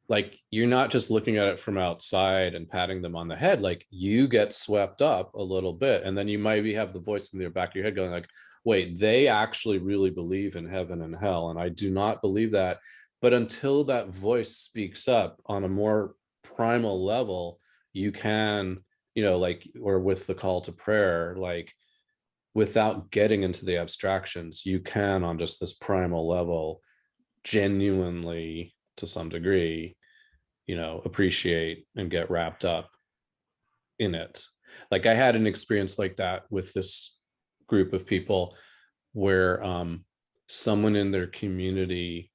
like you're not just looking at it from outside and patting them on the head, like you get swept up a little bit, and then you maybe have the voice in the back of your head going like, wait, they actually really believe in heaven and hell, and I do not believe that. But until that voice speaks up on a more primal level, you can, like, or with the call to prayer, like without getting into the abstractions, you can on just this primal level genuinely, to some degree, appreciate and get wrapped up in it. Like I had an experience like that with this group of people where someone in their community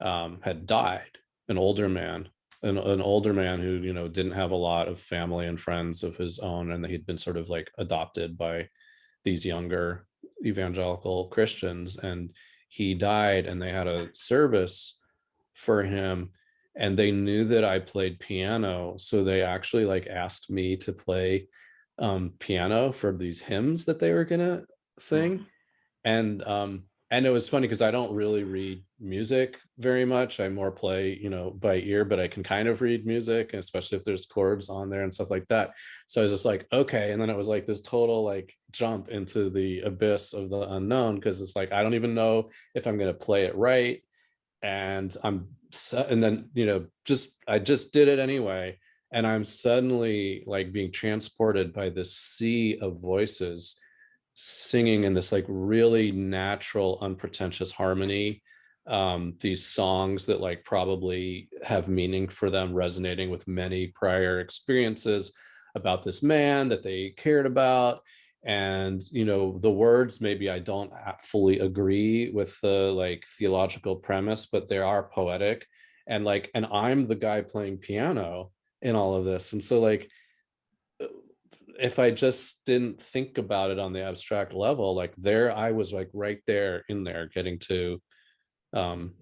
had died, an older man, an older man who, didn't have a lot of family and friends of his own, and he'd been sort of like adopted by these younger evangelical Christians, and he died, and they had a service for him, and they knew that I played piano, so they actually like asked me to play piano for these hymns that they were gonna sing. And it was funny because I don't really read music very much. I more play, by ear, but I can kind of read music, especially if there's chords on there and stuff like that. So I was just like, okay. And then it was like this total like jump into the abyss of the unknown, because it's like I don't even know if I'm going to play it right. and and then, I just did it anyway. And I'm suddenly like being transported by this sea of voices singing in this like really natural, unpretentious harmony. These songs that like probably have meaning for them, resonating with many prior experiences about this man that they cared about. And the words, maybe I don't fully agree with the like theological premise, but they are poetic. And I'm the guy playing piano in all of this. And so like, if I just didn't think about it on the abstract level, like there I was like right there in there getting to um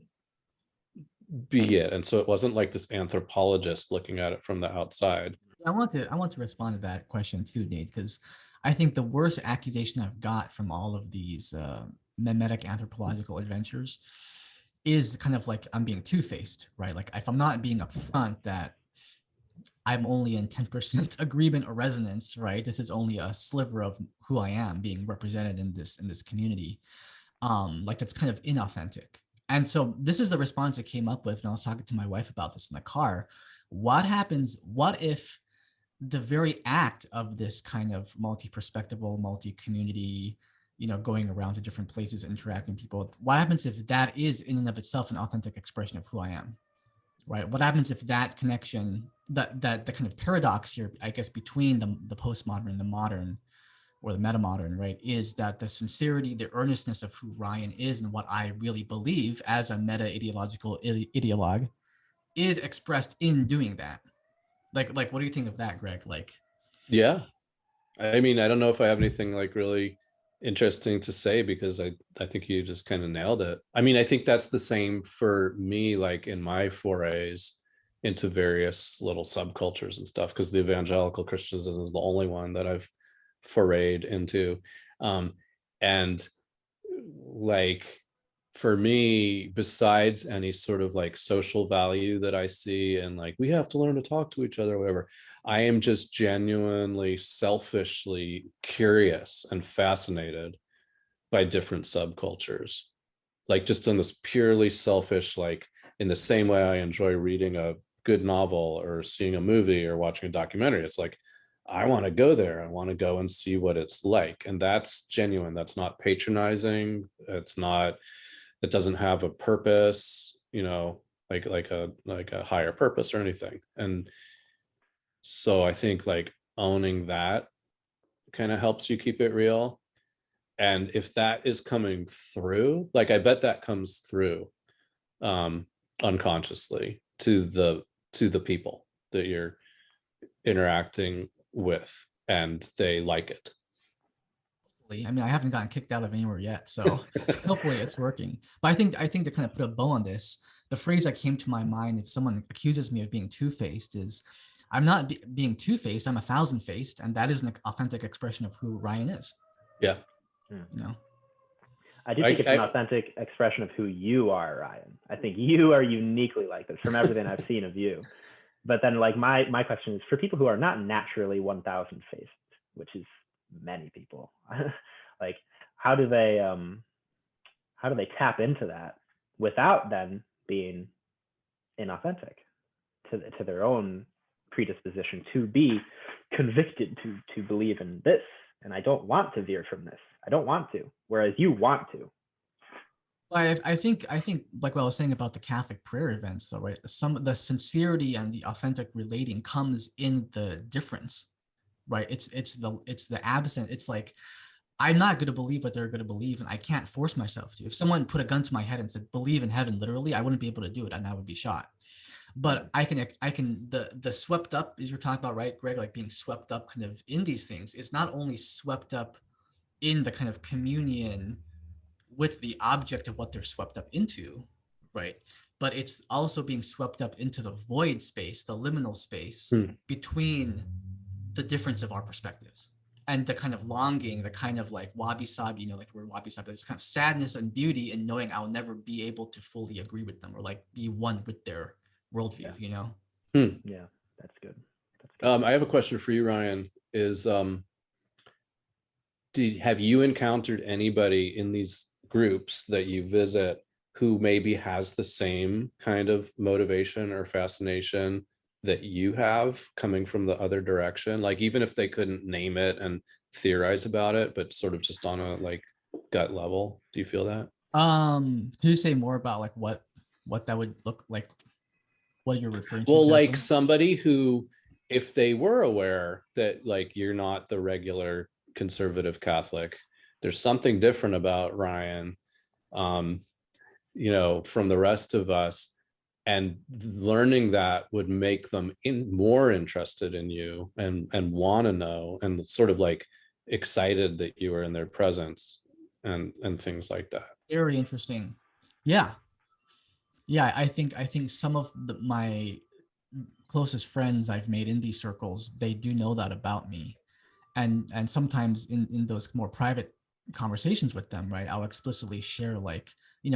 be it. And so it wasn't like this anthropologist looking at it from the outside. I want to respond to that question too, Nate, because I think the worst accusation I've got from all of these mimetic anthropological adventures is kind of like I'm being two-faced, right? Like if I'm not being upfront that I'm only in 10% agreement or resonance, right? This is only a sliver of who I am being represented in this community. Like that's kind of inauthentic. And so this is the response I came up with when I was talking to my wife about this in the car. What happens? What if the very act of this kind of multi-perspectival, multi-community, going around to different places, interacting with people, what happens if that is in and of itself an authentic expression of who I am? Right? What happens if that connection, that the kind of paradox here, I guess, between the postmodern and the modern, or the metamodern, right, is that the sincerity, the earnestness of who Ryan is and what I really believe as a meta-ideological ideologue is expressed in doing that. Like, what do you think of that, Greg? Like, Yeah. I mean, I don't know if I have anything like really interesting to say, because I think you just kind of nailed it. I mean, I think that's the same for me, like in my forays into various little subcultures and stuff, because the evangelical Christianism is the only one that I've forayed into. And like, for me, besides any sort of like social value that I see, and like we have to learn to talk to each other or whatever, I am just genuinely selfishly curious and fascinated by different subcultures. Like just on this purely selfish, like in the same way I enjoy reading a good novel or seeing a movie or watching a documentary, it's like I want to go there. I want to go and see what it's like. And that's genuine. That's not patronizing. It doesn't have a purpose, like a higher purpose or anything. And so I think like owning that kind of helps you keep it real. And if that is coming through, like I bet that comes through unconsciously to the people that you're interacting with, and they like it. I mean, I haven't gotten kicked out of anywhere yet, so hopefully it's working. But I think to kind of put a bow on this, the phrase that came to my mind if someone accuses me of being two-faced is, I'm not being two-faced, I'm 1,000-faced, and that is an authentic expression of who Ryan is. Yeah. I do think it's an authentic expression of who you are, Ryan. I think you are uniquely like this from everything I've seen of you. But then like my question is for people who are not naturally 1,000 faced, which is many people, like how do they tap into that without then being inauthentic to their own predisposition to be convicted to believe in this, and I don't want to veer from this. I don't want to, whereas you want to. I think like what I was saying about the Catholic prayer events, though, right? Some of the sincerity and the authentic relating comes in the difference, right? It's the absent. It's like I'm not going to believe what they're going to believe, and I can't force myself to. If someone put a gun to my head and said believe in heaven literally, I wouldn't be able to do it, and I would be shot. But I can the swept up, as you're talking about, right, Greg, like being swept up kind of in these things. It's not only swept up in the kind of communion with the object of what they're swept up into, right? But it's also being swept up into the void space, the liminal space between the difference of our perspectives, and the kind of longing, the kind of like wabi-sabi, like we're wabi-sabi, there's kind of sadness and beauty in knowing I'll never be able to fully agree with them or like be one with their worldview, Yeah, that's good. I have a question for you, Ryan. Is have you encountered anybody in these groups that you visit who maybe has the same kind of motivation or fascination that you have coming from the other direction, like even if they couldn't name it and theorize about it, but sort of just on a like gut level? Do you feel that? Can you say more about like what that would look like? What you're referring to Well, like exactly? somebody who, if they were aware that like you're not the regular conservative Catholic, there's something different about Ryan, um, from the rest of us, and learning that would make them more interested in you and want to know, and sort of like excited that you were in their presence and things like that. Very interesting. Yeah, yeah. I think some of my closest friends I've made in these circles, they do know that about me, and sometimes in those more private conversations with them, right, I'll explicitly share like,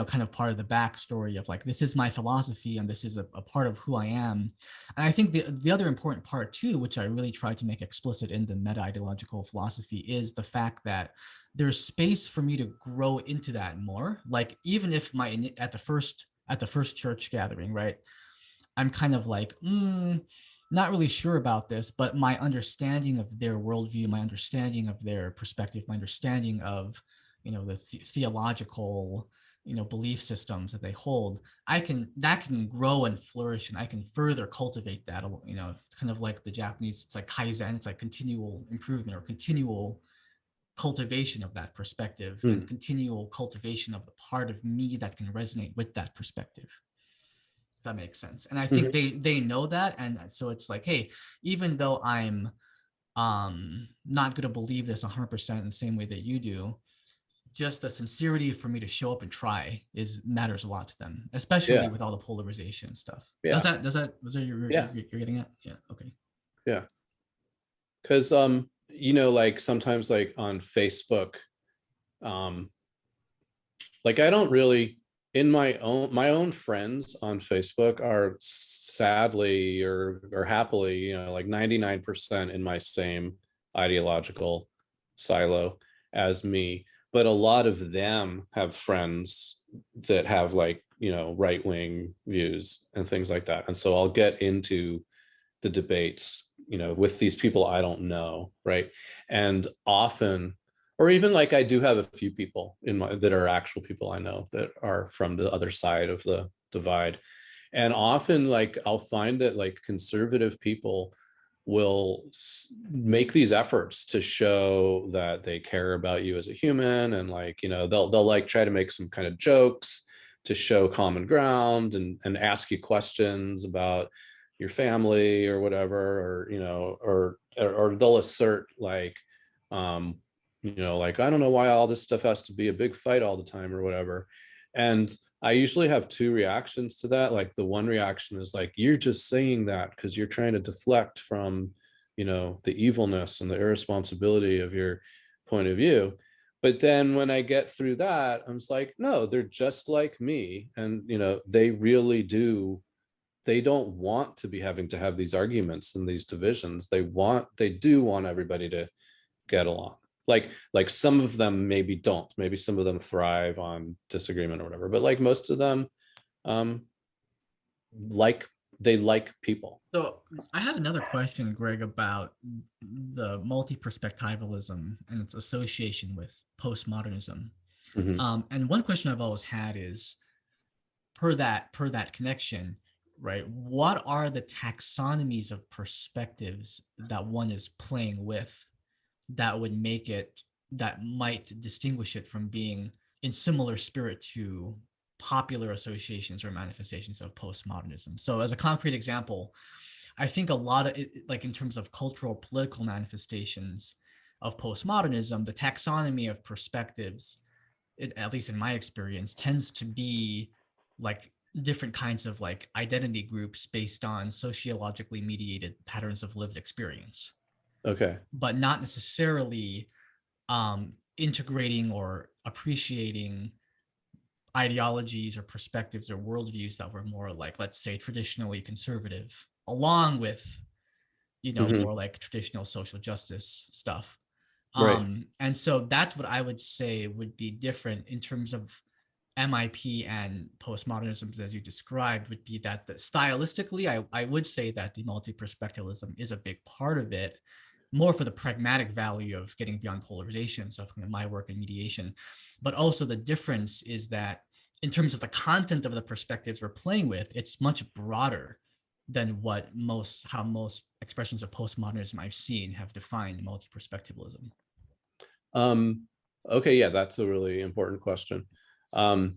kind of part of the backstory of like, this is my philosophy and this is a part of who I am. And I think the other important part too, which I really try to make explicit in the meta-ideological philosophy, is the fact that there's space for me to grow into that more. Like even if at the first church gathering, right, I'm kind of like, not really sure about this, but my understanding of their worldview, my understanding of their perspective, my understanding of, the theological, belief systems that they hold, that can grow and flourish, and I can further cultivate that. It's kind of like the Japanese, it's like kaizen, it's like continual improvement or continual cultivation of that perspective and continual cultivation of the part of me that can resonate with that perspective. That makes sense. And I think they know that. And so it's like, hey, even though I'm not going to believe this 100% in the same way that you do, just the sincerity for me to show up and try matters a lot to them, especially Yeah. with all the polarization stuff. Yeah. Does that you're getting at? Yeah. Okay. Yeah. Because like sometimes like on Facebook, like I don't really, in my own friends on Facebook are sadly or happily, like 99% in my same ideological silo as me. But a lot of them have friends that have like, right-wing views and things like that. And so I'll get into the debates, with these people I don't know, right? And often, or even like I do have a few people that are actual people I know that are from the other side of the divide. And often like I'll find that like conservative people will make these efforts to show that they care about you as a human, and like, they'll like try to make some kind of jokes to show common ground and ask you questions about your family or whatever, or they'll assert like, like, I don't know why all this stuff has to be a big fight all the time or whatever. And I usually have two reactions to that. Like the one reaction is like, you're just saying that because you're trying to deflect from, the evilness and the irresponsibility of your point of view. But then when I get through that, I'm just like, no, they're just like me. And, they really do. They don't want to be having to have these arguments and these divisions. They do want everybody to get along. Like some of them maybe don't. Maybe some of them thrive on disagreement or whatever. But like most of them, um, they like people. So I had another question, Greg, about the multi-perspectivalism and its association with postmodernism. And one question I've always had is, per that connection, right? What are the taxonomies of perspectives that one is playing with that might distinguish it from being in similar spirit to popular associations or manifestations of postmodernism? So as a concrete example, I think a lot of it, like in terms of cultural political manifestations of postmodernism, the taxonomy of perspectives, at least in my experience, tends to be like different kinds of like identity groups based on sociologically mediated patterns of lived experience. Okay. But not necessarily integrating or appreciating ideologies or perspectives or worldviews that were more like, let's say, traditionally conservative, along with, more like traditional social justice stuff. Right. And so that's what I would say would be different in terms of, MIP and postmodernism, as you described, would be that stylistically, I would say that the multi-perspectivalism is a big part of it, more for the pragmatic value of getting beyond polarization, stuff like my work in mediation. But also the difference is that in terms of the content of the perspectives we're playing with, it's much broader than how most expressions of postmodernism I've seen have defined multi-perspectivalism. Okay, yeah, that's a really important question. I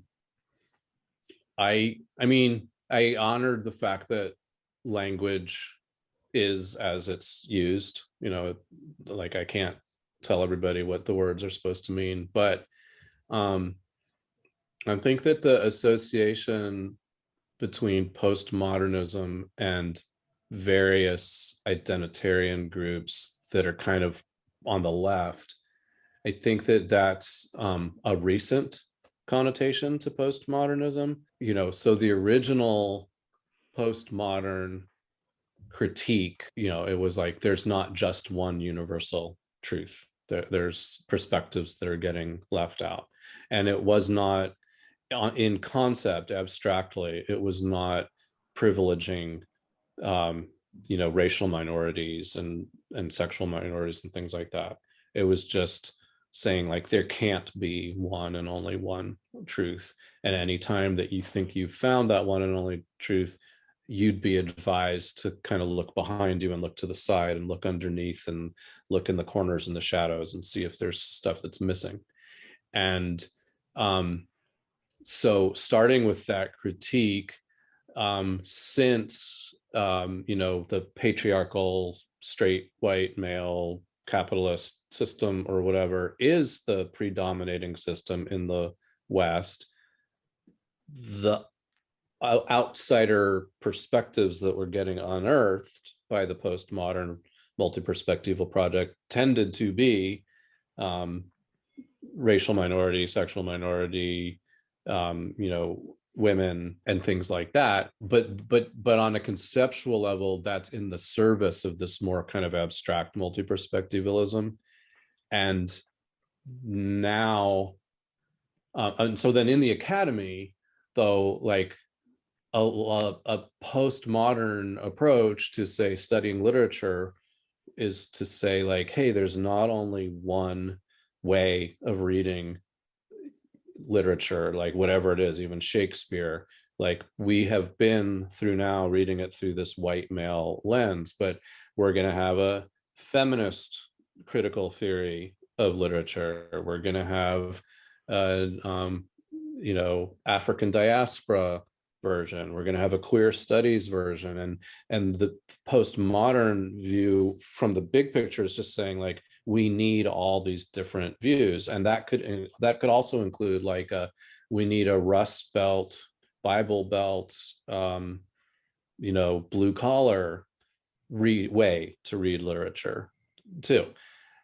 mean, I honored the fact that language is as it's used, like I can't tell everybody what the words are supposed to mean, but I think that the association between postmodernism and various identitarian groups that are kind of on the left, I think that that's a recent connotation to postmodernism. So the original postmodern critique, it was like there's not just one universal truth. There's perspectives that are getting left out, and it was not in concept abstractly. It was not privileging, racial minorities and sexual minorities and things like that. It was just saying like there can't be one and only one truth, and any time that you think you've found that one and only truth, you'd be advised to kind of look behind you and look to the side and look underneath and look in the corners and the shadows and see if there's stuff that's missing. And so starting with that critique, since the patriarchal straight white male capitalist system or whatever is the predominating system in the West, the outsider perspectives that were getting unearthed by the postmodern multi-perspectival project tended to be racial minority, sexual minority, women and things like that. But on a conceptual level, that's in the service of this more kind of abstract multi-perspectivalism. And now, and so then in the academy, though, like a postmodern approach to, say, studying literature is to say like, hey, there's not only one way of reading literature, like whatever it is, even Shakespeare, like we have been through now reading it through this white male lens, but we're going to have a feminist critical theory of literature. We're going to have African diaspora version. We're going to have a queer studies version, and the postmodern view from the big picture is just saying like we need all these different views, and that could also include like we need a Rust Belt, Bible Belt, blue collar way to read literature too.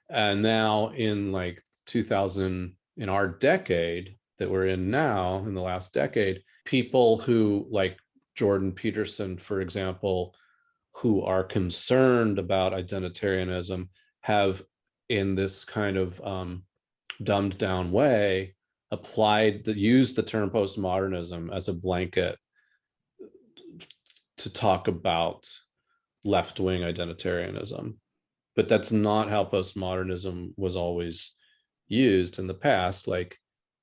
And now in like 2000, in our decade that we're in now, in the last decade, people who like Jordan Peterson, for example, who are concerned about identitarianism have, in this kind of dumbed down way, used the term postmodernism as a blanket to talk about left-wing identitarianism. But that's not how postmodernism was always used in the past. Like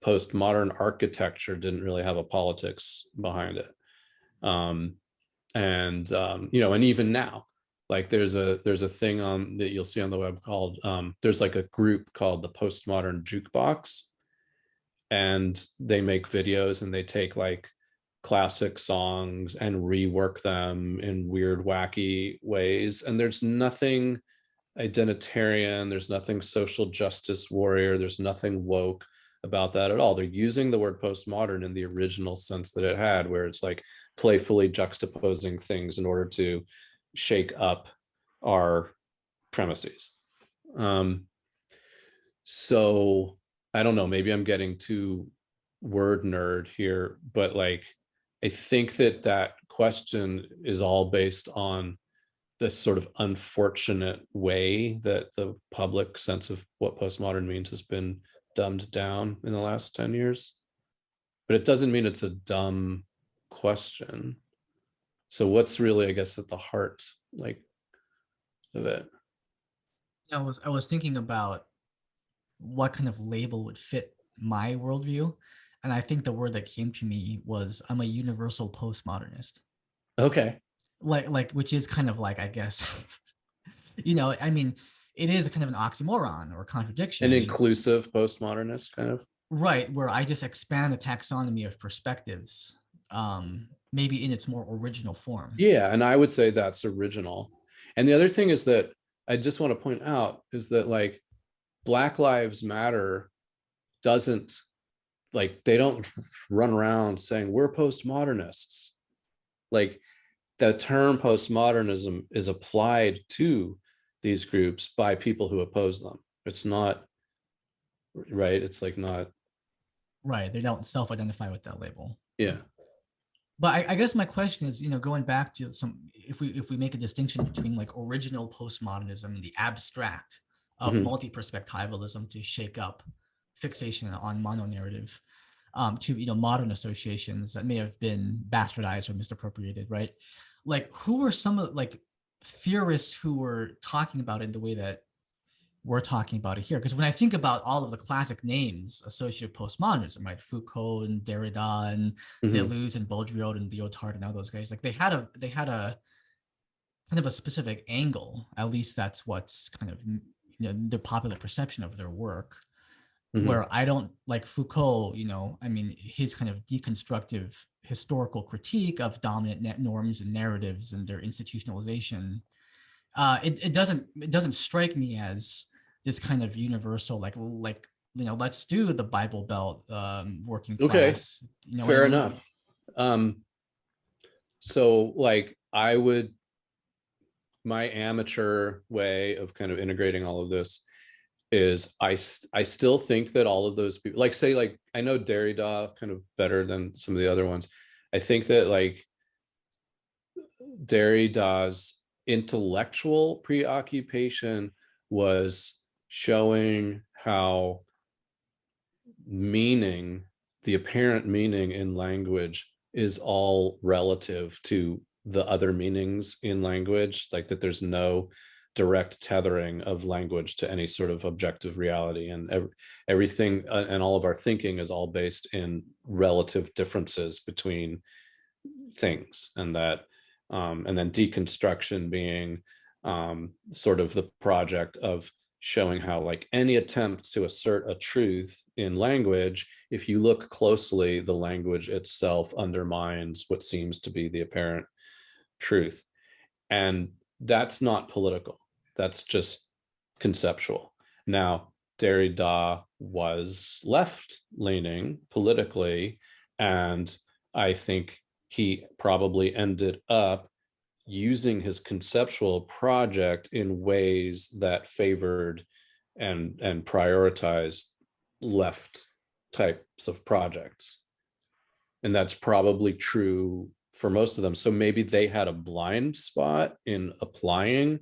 postmodern architecture didn't really have a politics behind it. And even now, like there's a thing on that you'll see on the web called there's like a group called the Postmodern Jukebox, and they make videos and they take like classic songs and rework them in weird, wacky ways. And there's nothing identitarian, there's nothing social justice warrior, there's nothing woke about that at all. They're using the word postmodern in the original sense that it had, where it's like playfully juxtaposing things in order to shake up our premises. So I don't know, maybe I'm getting too word nerd here, but like I think that question is all based on this sort of unfortunate way that the public sense of what postmodern means has been dumbed down in the last 10 years. but it doesn't mean it's a dumb question. So what's really, I guess, at the heart like of it? I was thinking about what kind of label would fit my worldview, and I think the word that came to me was I'm a universal postmodernist. Okay. Like which is kind of like, I guess, I mean, it is kind of an oxymoron or contradiction. An I mean, inclusive postmodernist kind of. right, where I just expand the taxonomy of perspectives, maybe in its more original form. Yeah, and I would say that's original. And the other thing is that I just want to point out is that like Black Lives Matter doesn't, like, they don't run around saying we're postmodernists. Like, the term postmodernism is applied to these groups by people who oppose them. It's not, right? It's like not. Right, they don't self-identify with that label. Yeah. But I guess my question is, going back to if we make a distinction between like original postmodernism and the abstract of Mhm. multiperspectivalism to shake up fixation on mononarrative, to modern associations that may have been bastardized or misappropriated, right? Like, who were some of like theorists who were talking about it in the way that we're talking about it here? Because when I think about all of the classic names associated with postmodernism, right, Foucault and Derrida and Mhm. Deleuze and Baudrillard and Lyotard and all those guys, like they had a kind of a specific angle. At least that's what's kind of the popular perception of their work. Mhm. Where I don't like Foucault, I mean, his kind of deconstructive historical critique of dominant net norms and narratives and their institutionalization. It doesn't strike me as this kind of universal like let's do the Bible Belt working Okay. class. You know what I Fair mean? enough. So like I would, my amateur way of kind of integrating all of this is I still think that all of those people, like say, like I know Derrida kind of better than some of the other ones. I think that like Derrida's intellectual preoccupation was showing how meaning, the apparent meaning in language, is all relative to the other meanings in language, like that there's no direct tethering of language to any sort of objective reality, and everything and all of our thinking is all based in relative differences between things, and that and then deconstruction being sort of the project of showing how like any attempt to assert a truth in language, if you look closely, the language itself undermines what seems to be the apparent truth. And that's not political, that's just conceptual. Now, Derrida was left leaning politically, and I think he probably ended up using his conceptual project in ways that favored and prioritized left types of projects. And that's probably true for most of them. So maybe they had a blind spot in applying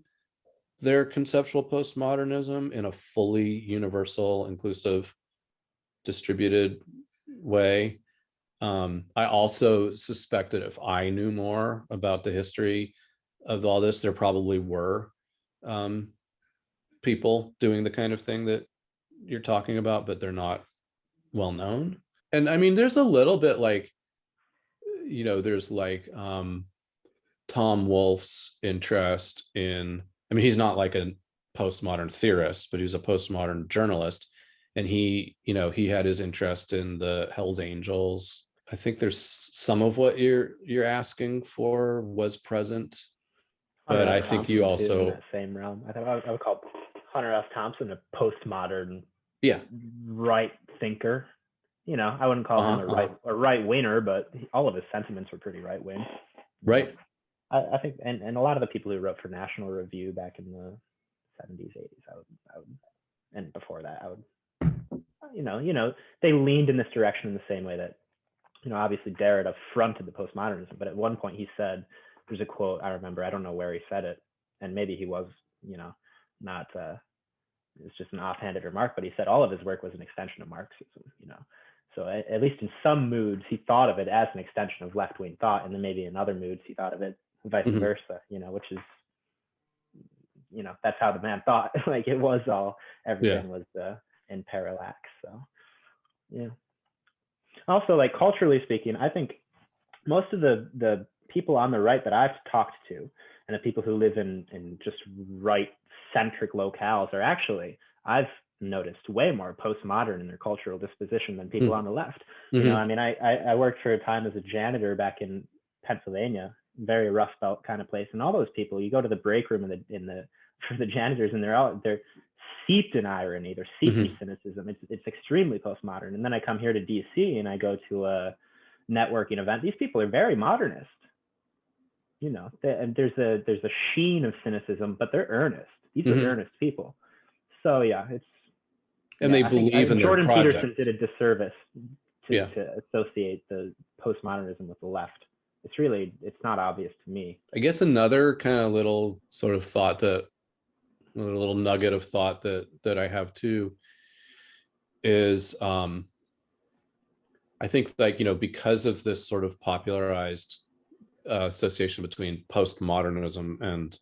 their conceptual postmodernism in a fully universal, inclusive, distributed way. I also suspect that if I knew more about the history of all this, there probably were people doing the kind of thing that you're talking about, but they're not well known. And I mean, there's a little bit like, there's like Tom Wolfe's interest in, I mean, he's not like a postmodern theorist, but he's a postmodern journalist. And he had his interest in the Hells Angels. I think there's some of what you're asking for was present, but Hunter S. I think Thompson you too, in also, that same realm. I would call Hunter S. Thompson a postmodern yeah, right thinker. I wouldn't call him a right winger, but all of his sentiments were pretty right wing. right. I think, and a lot of the people who wrote for National Review back in the 70s, 80s, I would, and before that, I would, they leaned in this direction in the same way that, obviously Derrida fronted the postmodernism, but at one point he said, there's a quote I remember, I don't know where he said it, and maybe he was, not, it's just an offhanded remark, but he said all of his work was an extension of Marxism, So at least in some moods, he thought of it as an extension of left-wing thought, and then maybe in other moods, he thought of it vice versa, which is, that's how the man thought. Like it was all, everything was in parallax. So, yeah. Also, like culturally speaking, I think most of the people on the right that I've talked to, and the people who live in just right-centric locales are actually, I've noticed, way more postmodern in their cultural disposition than people on the left. I mean, I worked for a time as a janitor back in Pennsylvania, very Rust Belt kind of place, and all those people, you go to the break room for the janitors, and they're steeped in irony, they're steeped in cynicism. It's extremely postmodern. And then I come here to DC and I go to a networking event. These people are very modernist. And there's a sheen of cynicism, but they're earnest. These are earnest people. So yeah, they believe in Jordan their project. Peterson did a disservice to associate the postmodernism with the left. It's not obvious to me. I guess another kind of little sort of thought a little nugget of thought that I have too is I think like, because of this sort of popularized association between postmodernism and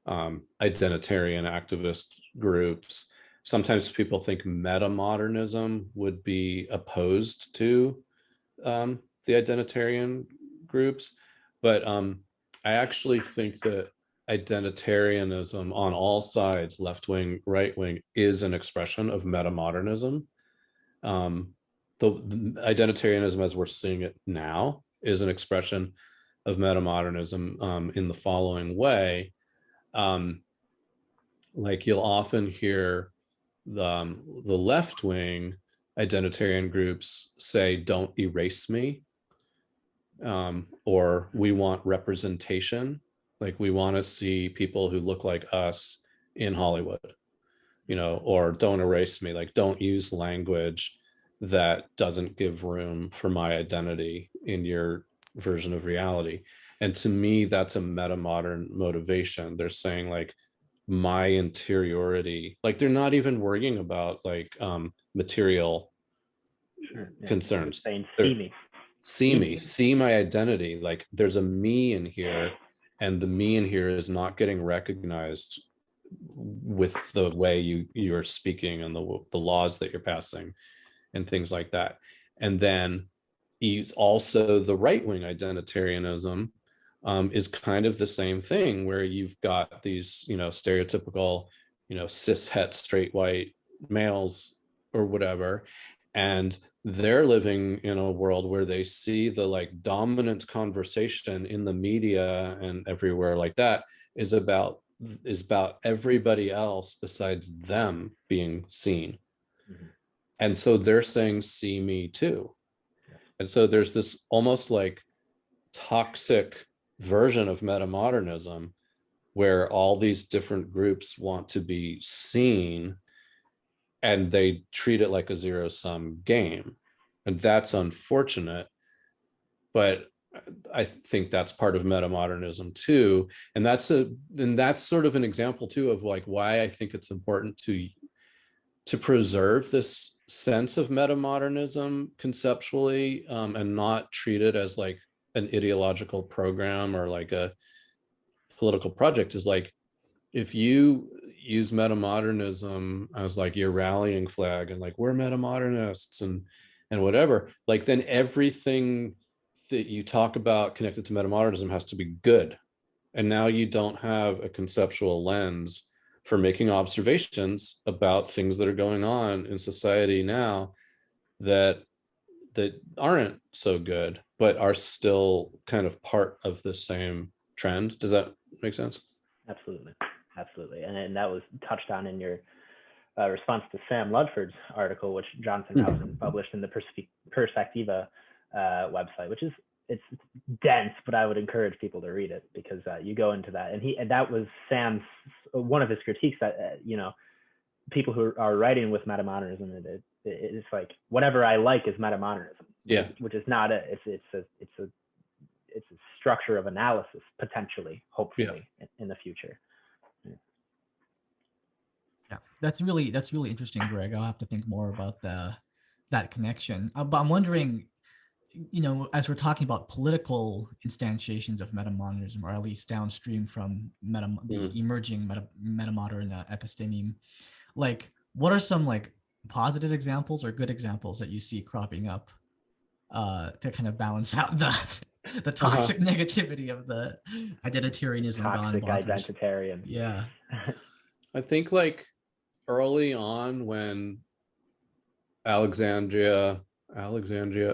identitarian activist groups, sometimes people think metamodernism would be opposed to the identitarian groups, but I actually think that identitarianism on all sides, left wing, right wing, is an expression of metamodernism. The identitarianism as we're seeing it now is an expression of metamodernism in the following way. Like you'll often hear the left wing identitarian groups say, "Don't erase me," or "We want representation." Like we want to see people who look like us in Hollywood, or "Don't erase me." Like don't use language that doesn't give room for my identity in your version of reality. And to me, that's a metamodern motivation. They're saying like my interiority, like they're not even worrying about like material concerns. Saying, see my identity. Like there's a me in here, and the me in here is not getting recognized with the way you're speaking and the laws that you're passing and things like that. And then also the right-wing identitarianism is kind of the same thing, where you've got these stereotypical cis het straight white males or whatever, and they're living in a world where they see the like dominant conversation in the media and everywhere like that is about everybody else besides them being seen. And so they're saying, "See me too." And so there's this almost like toxic version of metamodernism where all these different groups want to be seen, and they treat it like a zero-sum game. And that's unfortunate, but I think that's part of metamodernism too. And that's sort of an example too of like why I think it's important to preserve this sense of metamodernism conceptually, and not treat it as like an ideological program or like a political project. Is like, if you use metamodernism as like your rallying flag and like we're metamodernists and whatever, like then everything that you talk about connected to metamodernism has to be good. And now you don't have a conceptual lens for making observations about things that are going on in society now that aren't so good, but are still kind of part of the same trend. Does that make sense? Absolutely. And that was touched on in your response to Sam Ludford's article, which Johnson Housen published in the Perspectiva website, which it's dense, but I would encourage people to read it because you go into that. And that was Sam's, one of his critiques, that, people who are writing with metamodernism, it's like, whatever I like is metamodernism. Yeah. Which is not it's a structure of analysis, potentially, hopefully, in the future. Yeah, that's really interesting, Greg. I'll have to think more about that connection. But I'm wondering, as we're talking about political instantiations of metamodernism, or at least downstream from the emerging metamodern episteme, like what are some like positive examples or good examples that you see cropping up to kind of balance out the toxic negativity of the identitarianism gone Toxic bonkers? identitarian. Yeah. I think like early on when Alexandria,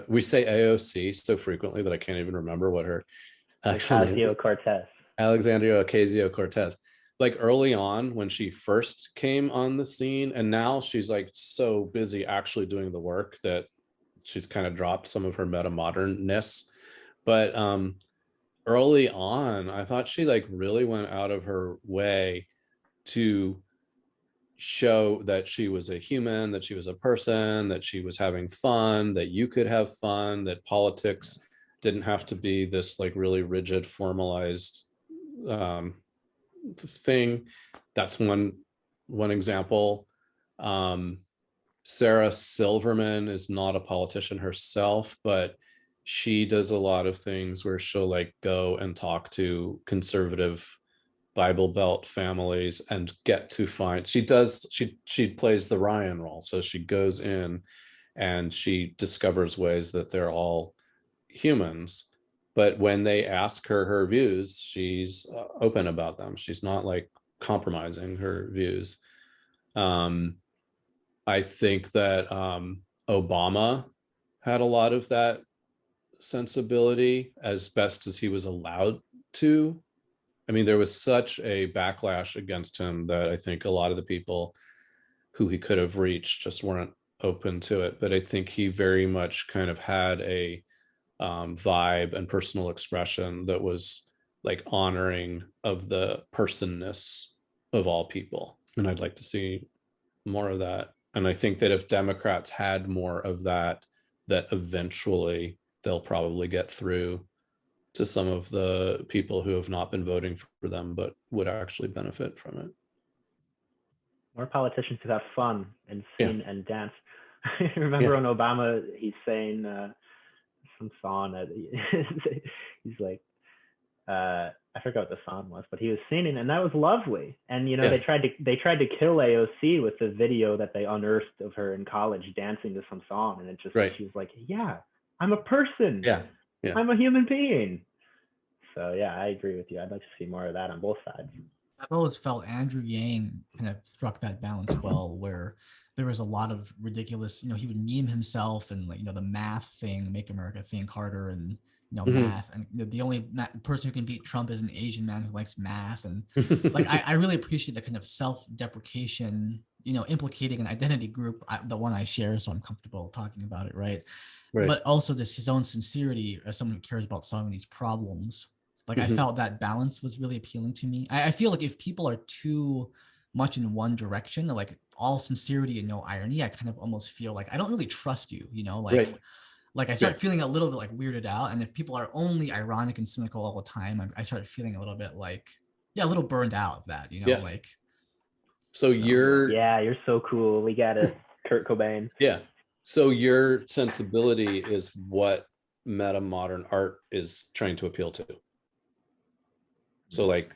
we say AOC so frequently that I can't even remember what her actual name is. Ocasio-Cortez. Alexandria Ocasio-Cortez. Like early on when she first came on the scene, and now she's like so busy actually doing the work that she's kind of dropped some of her metamodernness. But early on, I thought she like really went out of her way to show that she was a human, that she was a person, that she was having fun, that you could have fun, that politics didn't have to be this like really rigid, formalized thing. That's one example. Sarah Silverman is not a politician herself, but she does a lot of things where she'll like go and talk to conservative Bible Belt families and get to find, she plays the Ryan role. So she goes in and she discovers ways that they're all humans. But when they ask her views, she's open about them. She's not like compromising her views. I think that Obama had a lot of that sensibility as best as he was allowed to. I mean, there was such a backlash against him that I think a lot of the people who he could have reached just weren't open to it. But I think he very much kind of had a vibe and personal expression that was like honoring of the personness of all people. And I'd like to see more of that. And I think that if Democrats had more of that, that eventually they'll probably get through to some of the people who have not been voting for them, but would actually benefit from it. More politicians who have fun and sing and dance. I remember on Obama, he's saying some song that he's like, I forgot what the song was, but he was singing, and that was lovely. And they tried to kill AOC with the video that they unearthed of her in college dancing to some song, and it just she was like, yeah, I'm a person. Yeah. I'm a human being. So yeah, I agree with you. I'd like to see more of that on both sides. I've always felt Andrew Yang kind of struck that balance well, where there was a lot of ridiculous, he would meme himself and like, the math thing, make America think harder, and math, and the only person who can beat Trump is an Asian man who likes math, and like I really appreciate the kind of self-deprecation, implicating an identity group, the one I share, so I'm comfortable talking about it, right? But also his own sincerity as someone who cares about solving these problems. Like I felt that balance was really appealing to me. I feel like if people are too much in one direction, like all sincerity and no irony, I kind of almost feel like I don't really trust you, like I start feeling a little bit like weirded out. And if people are only ironic and cynical all the time, I start feeling a little bit like, a little burned out of that, like. So you're so cool. We got it, Kurt Cobain. Yeah. So your sensibility is what metamodern art is trying to appeal to. So like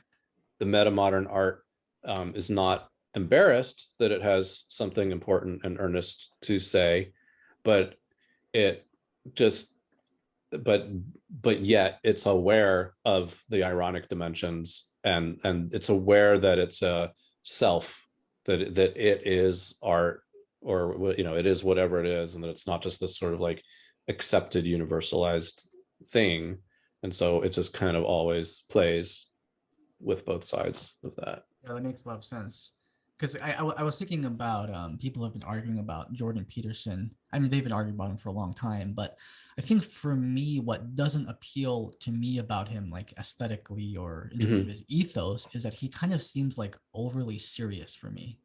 the metamodern art is not embarrassed that it has something important and earnest to say, but it just, but yet it's aware of the ironic dimensions, and it's aware that it's a self, that it is art, or it is whatever it is, and that it's not just this sort of like accepted universalized thing. And so it just kind of always plays with both sides of that. Yeah, that makes a lot of sense. Because I was thinking about people have been arguing about Jordan Peterson. I mean, they've been arguing about him for a long time, but I think for me, what doesn't appeal to me about him, like aesthetically or in terms of his ethos, is that he kind of seems like overly serious for me.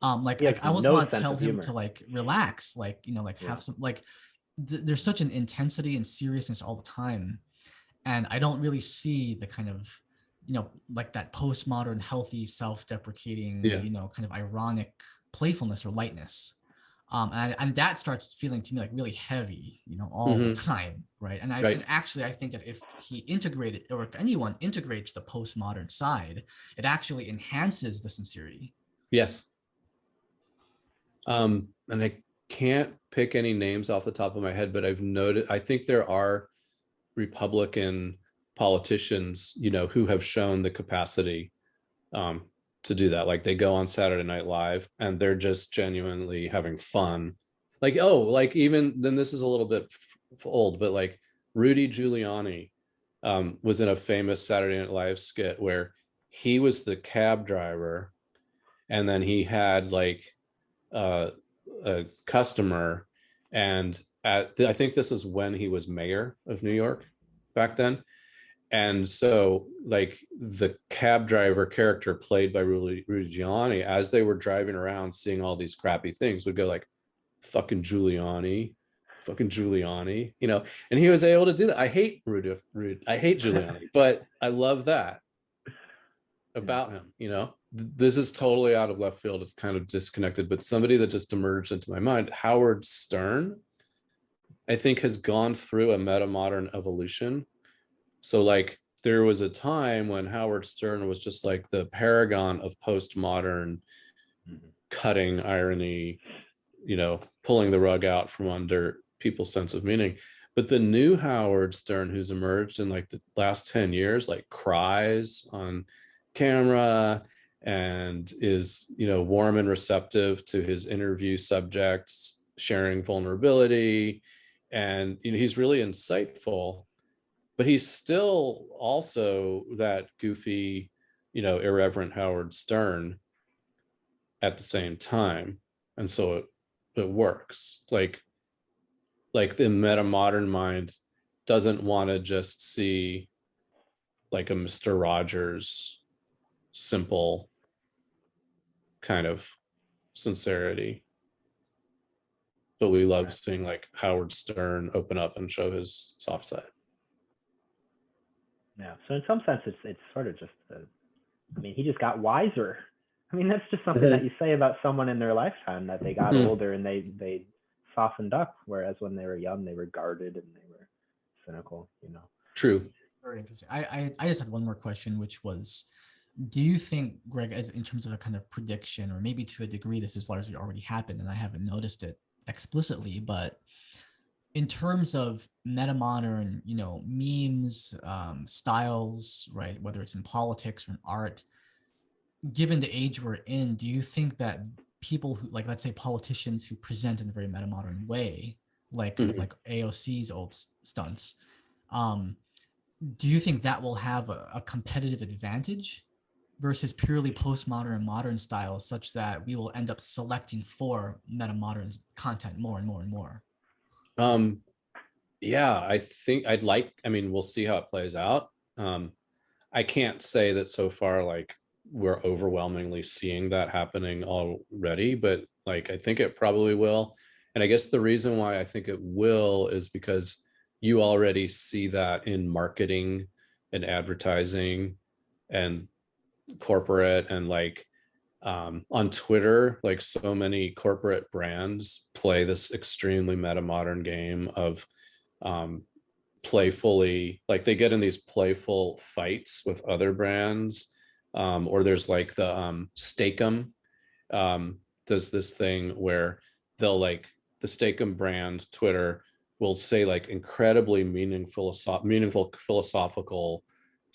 Like I always want to tell him to like relax, like have some like. There's such an intensity and seriousness all the time, and I don't really see the kind of like that postmodern, healthy, self-deprecating, kind of ironic playfulness or lightness. And that starts feeling to me like really heavy, all the time, right? And Right. actually I think that if he integrated, or if anyone integrates the postmodern side, it actually enhances the sincerity. Yes. And I can't pick any names off the top of my head, but I've noted, I think there are Republican politicians, who have shown the capacity to do that. Like they go on Saturday Night Live and they're just genuinely having fun. Like, even then, this is a little bit old, but like Rudy Giuliani was in a famous Saturday Night Live skit where he was the cab driver, and then he had like a customer, and I think this is when he was mayor of New York back then. And so like the cab driver character played by Rudy Giuliani, as they were driving around seeing all these crappy things, would go like, fucking Giuliani, and he was able to do that. I hate I hate Giuliani, but I love that about him. This is totally out of left field. It's kind of disconnected, but somebody that just emerged into my mind, Howard Stern, I think has gone through a metamodern evolution. So like there was a time when Howard Stern was just like the paragon of postmodern cutting irony, pulling the rug out from under people's sense of meaning. But the new Howard Stern who's emerged in like the last 10 years, like cries on camera and is, warm and receptive to his interview subjects, sharing vulnerability. And he's really insightful, but he's still also that goofy, irreverent Howard Stern at the same time. And so it works. Like the metamodern mind doesn't want to just see like a Mr. Rogers simple kind of sincerity, but we love seeing like Howard Stern open up and show his soft side. Yeah. So in some sense, it's sort of just, he just got wiser. That's just something that you say about someone in their lifetime, that they got older and they softened up, whereas when they were young, they were guarded and they were cynical, True. Very interesting. I just had one more question, which was, do you think, Greg, as in terms of a kind of prediction, or maybe to a degree this has largely already happened and I haven't noticed it explicitly, but in terms of metamodern, memes, styles, right, whether it's in politics or in art, given the age we're in, do you think that people who, like, let's say politicians who present in a very metamodern way, like AOC's old stunts, do you think that will have a competitive advantage versus purely postmodern and modern styles, such that we will end up selecting for metamodern content more and more and more? Yeah, I think we'll see how it plays out. I can't say that so far, like, we're overwhelmingly seeing that happening already, but like, I think it probably will. And I guess the reason why I think it will is because you already see that in marketing and advertising and corporate, and like on Twitter, like so many corporate brands play this extremely metamodern game of playfully, like they get in these playful fights with other brands, or there's like the Steakum does this thing where they'll, like, the Steakum brand Twitter will say like incredibly meaningful philosophical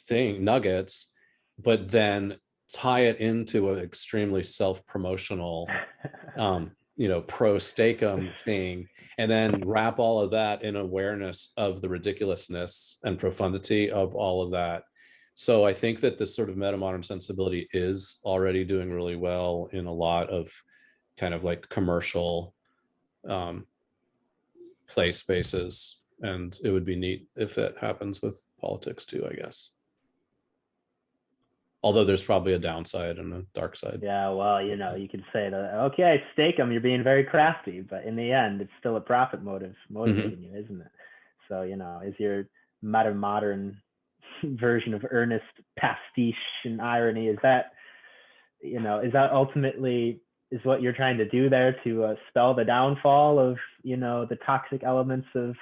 nuggets, but then tie it into an extremely self-promotional pro Steakum thing, and then wrap all of that in awareness of the ridiculousness and profundity of all of that. So I think that this sort of metamodern sensibility is already doing really well in a lot of kind of like commercial play spaces, and it would be neat if it happens with politics too, I guess. Although there's probably a downside and a dark side. Yeah, well, you could say that, okay, stake them, you're being very crafty, but in the end, it's still a profit motive motivating you, isn't it? So, is your metamodern version of earnest pastiche and irony, is that ultimately is what you're trying to do there to spell the downfall of, the toxic elements of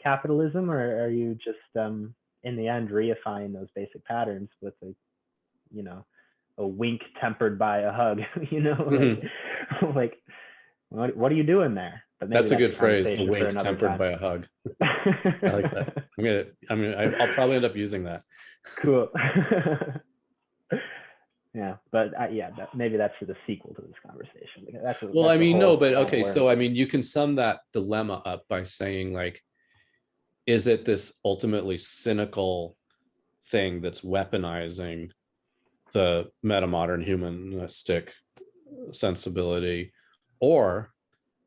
capitalism, or are you just in the end reifying those basic patterns with a wink tempered by a hug? Like what are you doing there? But that's a good phrase, a wink tempered by a hug. I like that. I'll probably end up using that. Cool. Yeah, but maybe that's for the sequel to this conversation. So you can sum that dilemma up by saying, like, is it this ultimately cynical thing that's weaponizing the metamodern humanistic sensibility, or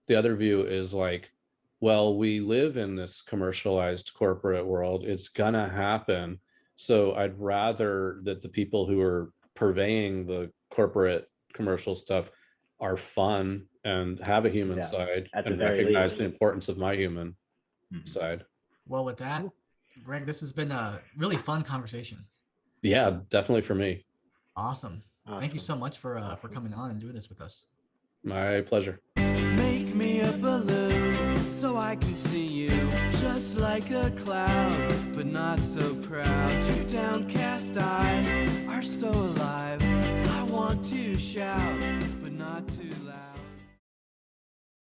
the other view is like, well, we live in this commercialized corporate world, it's gonna happen, so I'd rather that the people who are purveying the corporate commercial stuff are fun and have a human side and recognize the importance of my human side. Well, with that, Greg, this has been a really fun conversation. Yeah, definitely for me. Awesome. Thank you so much for coming on and doing this with us. My pleasure. Make me a balloon so I can see you, just like a cloud, but not so proud. Two downcast eyes are so alive, I want to shout.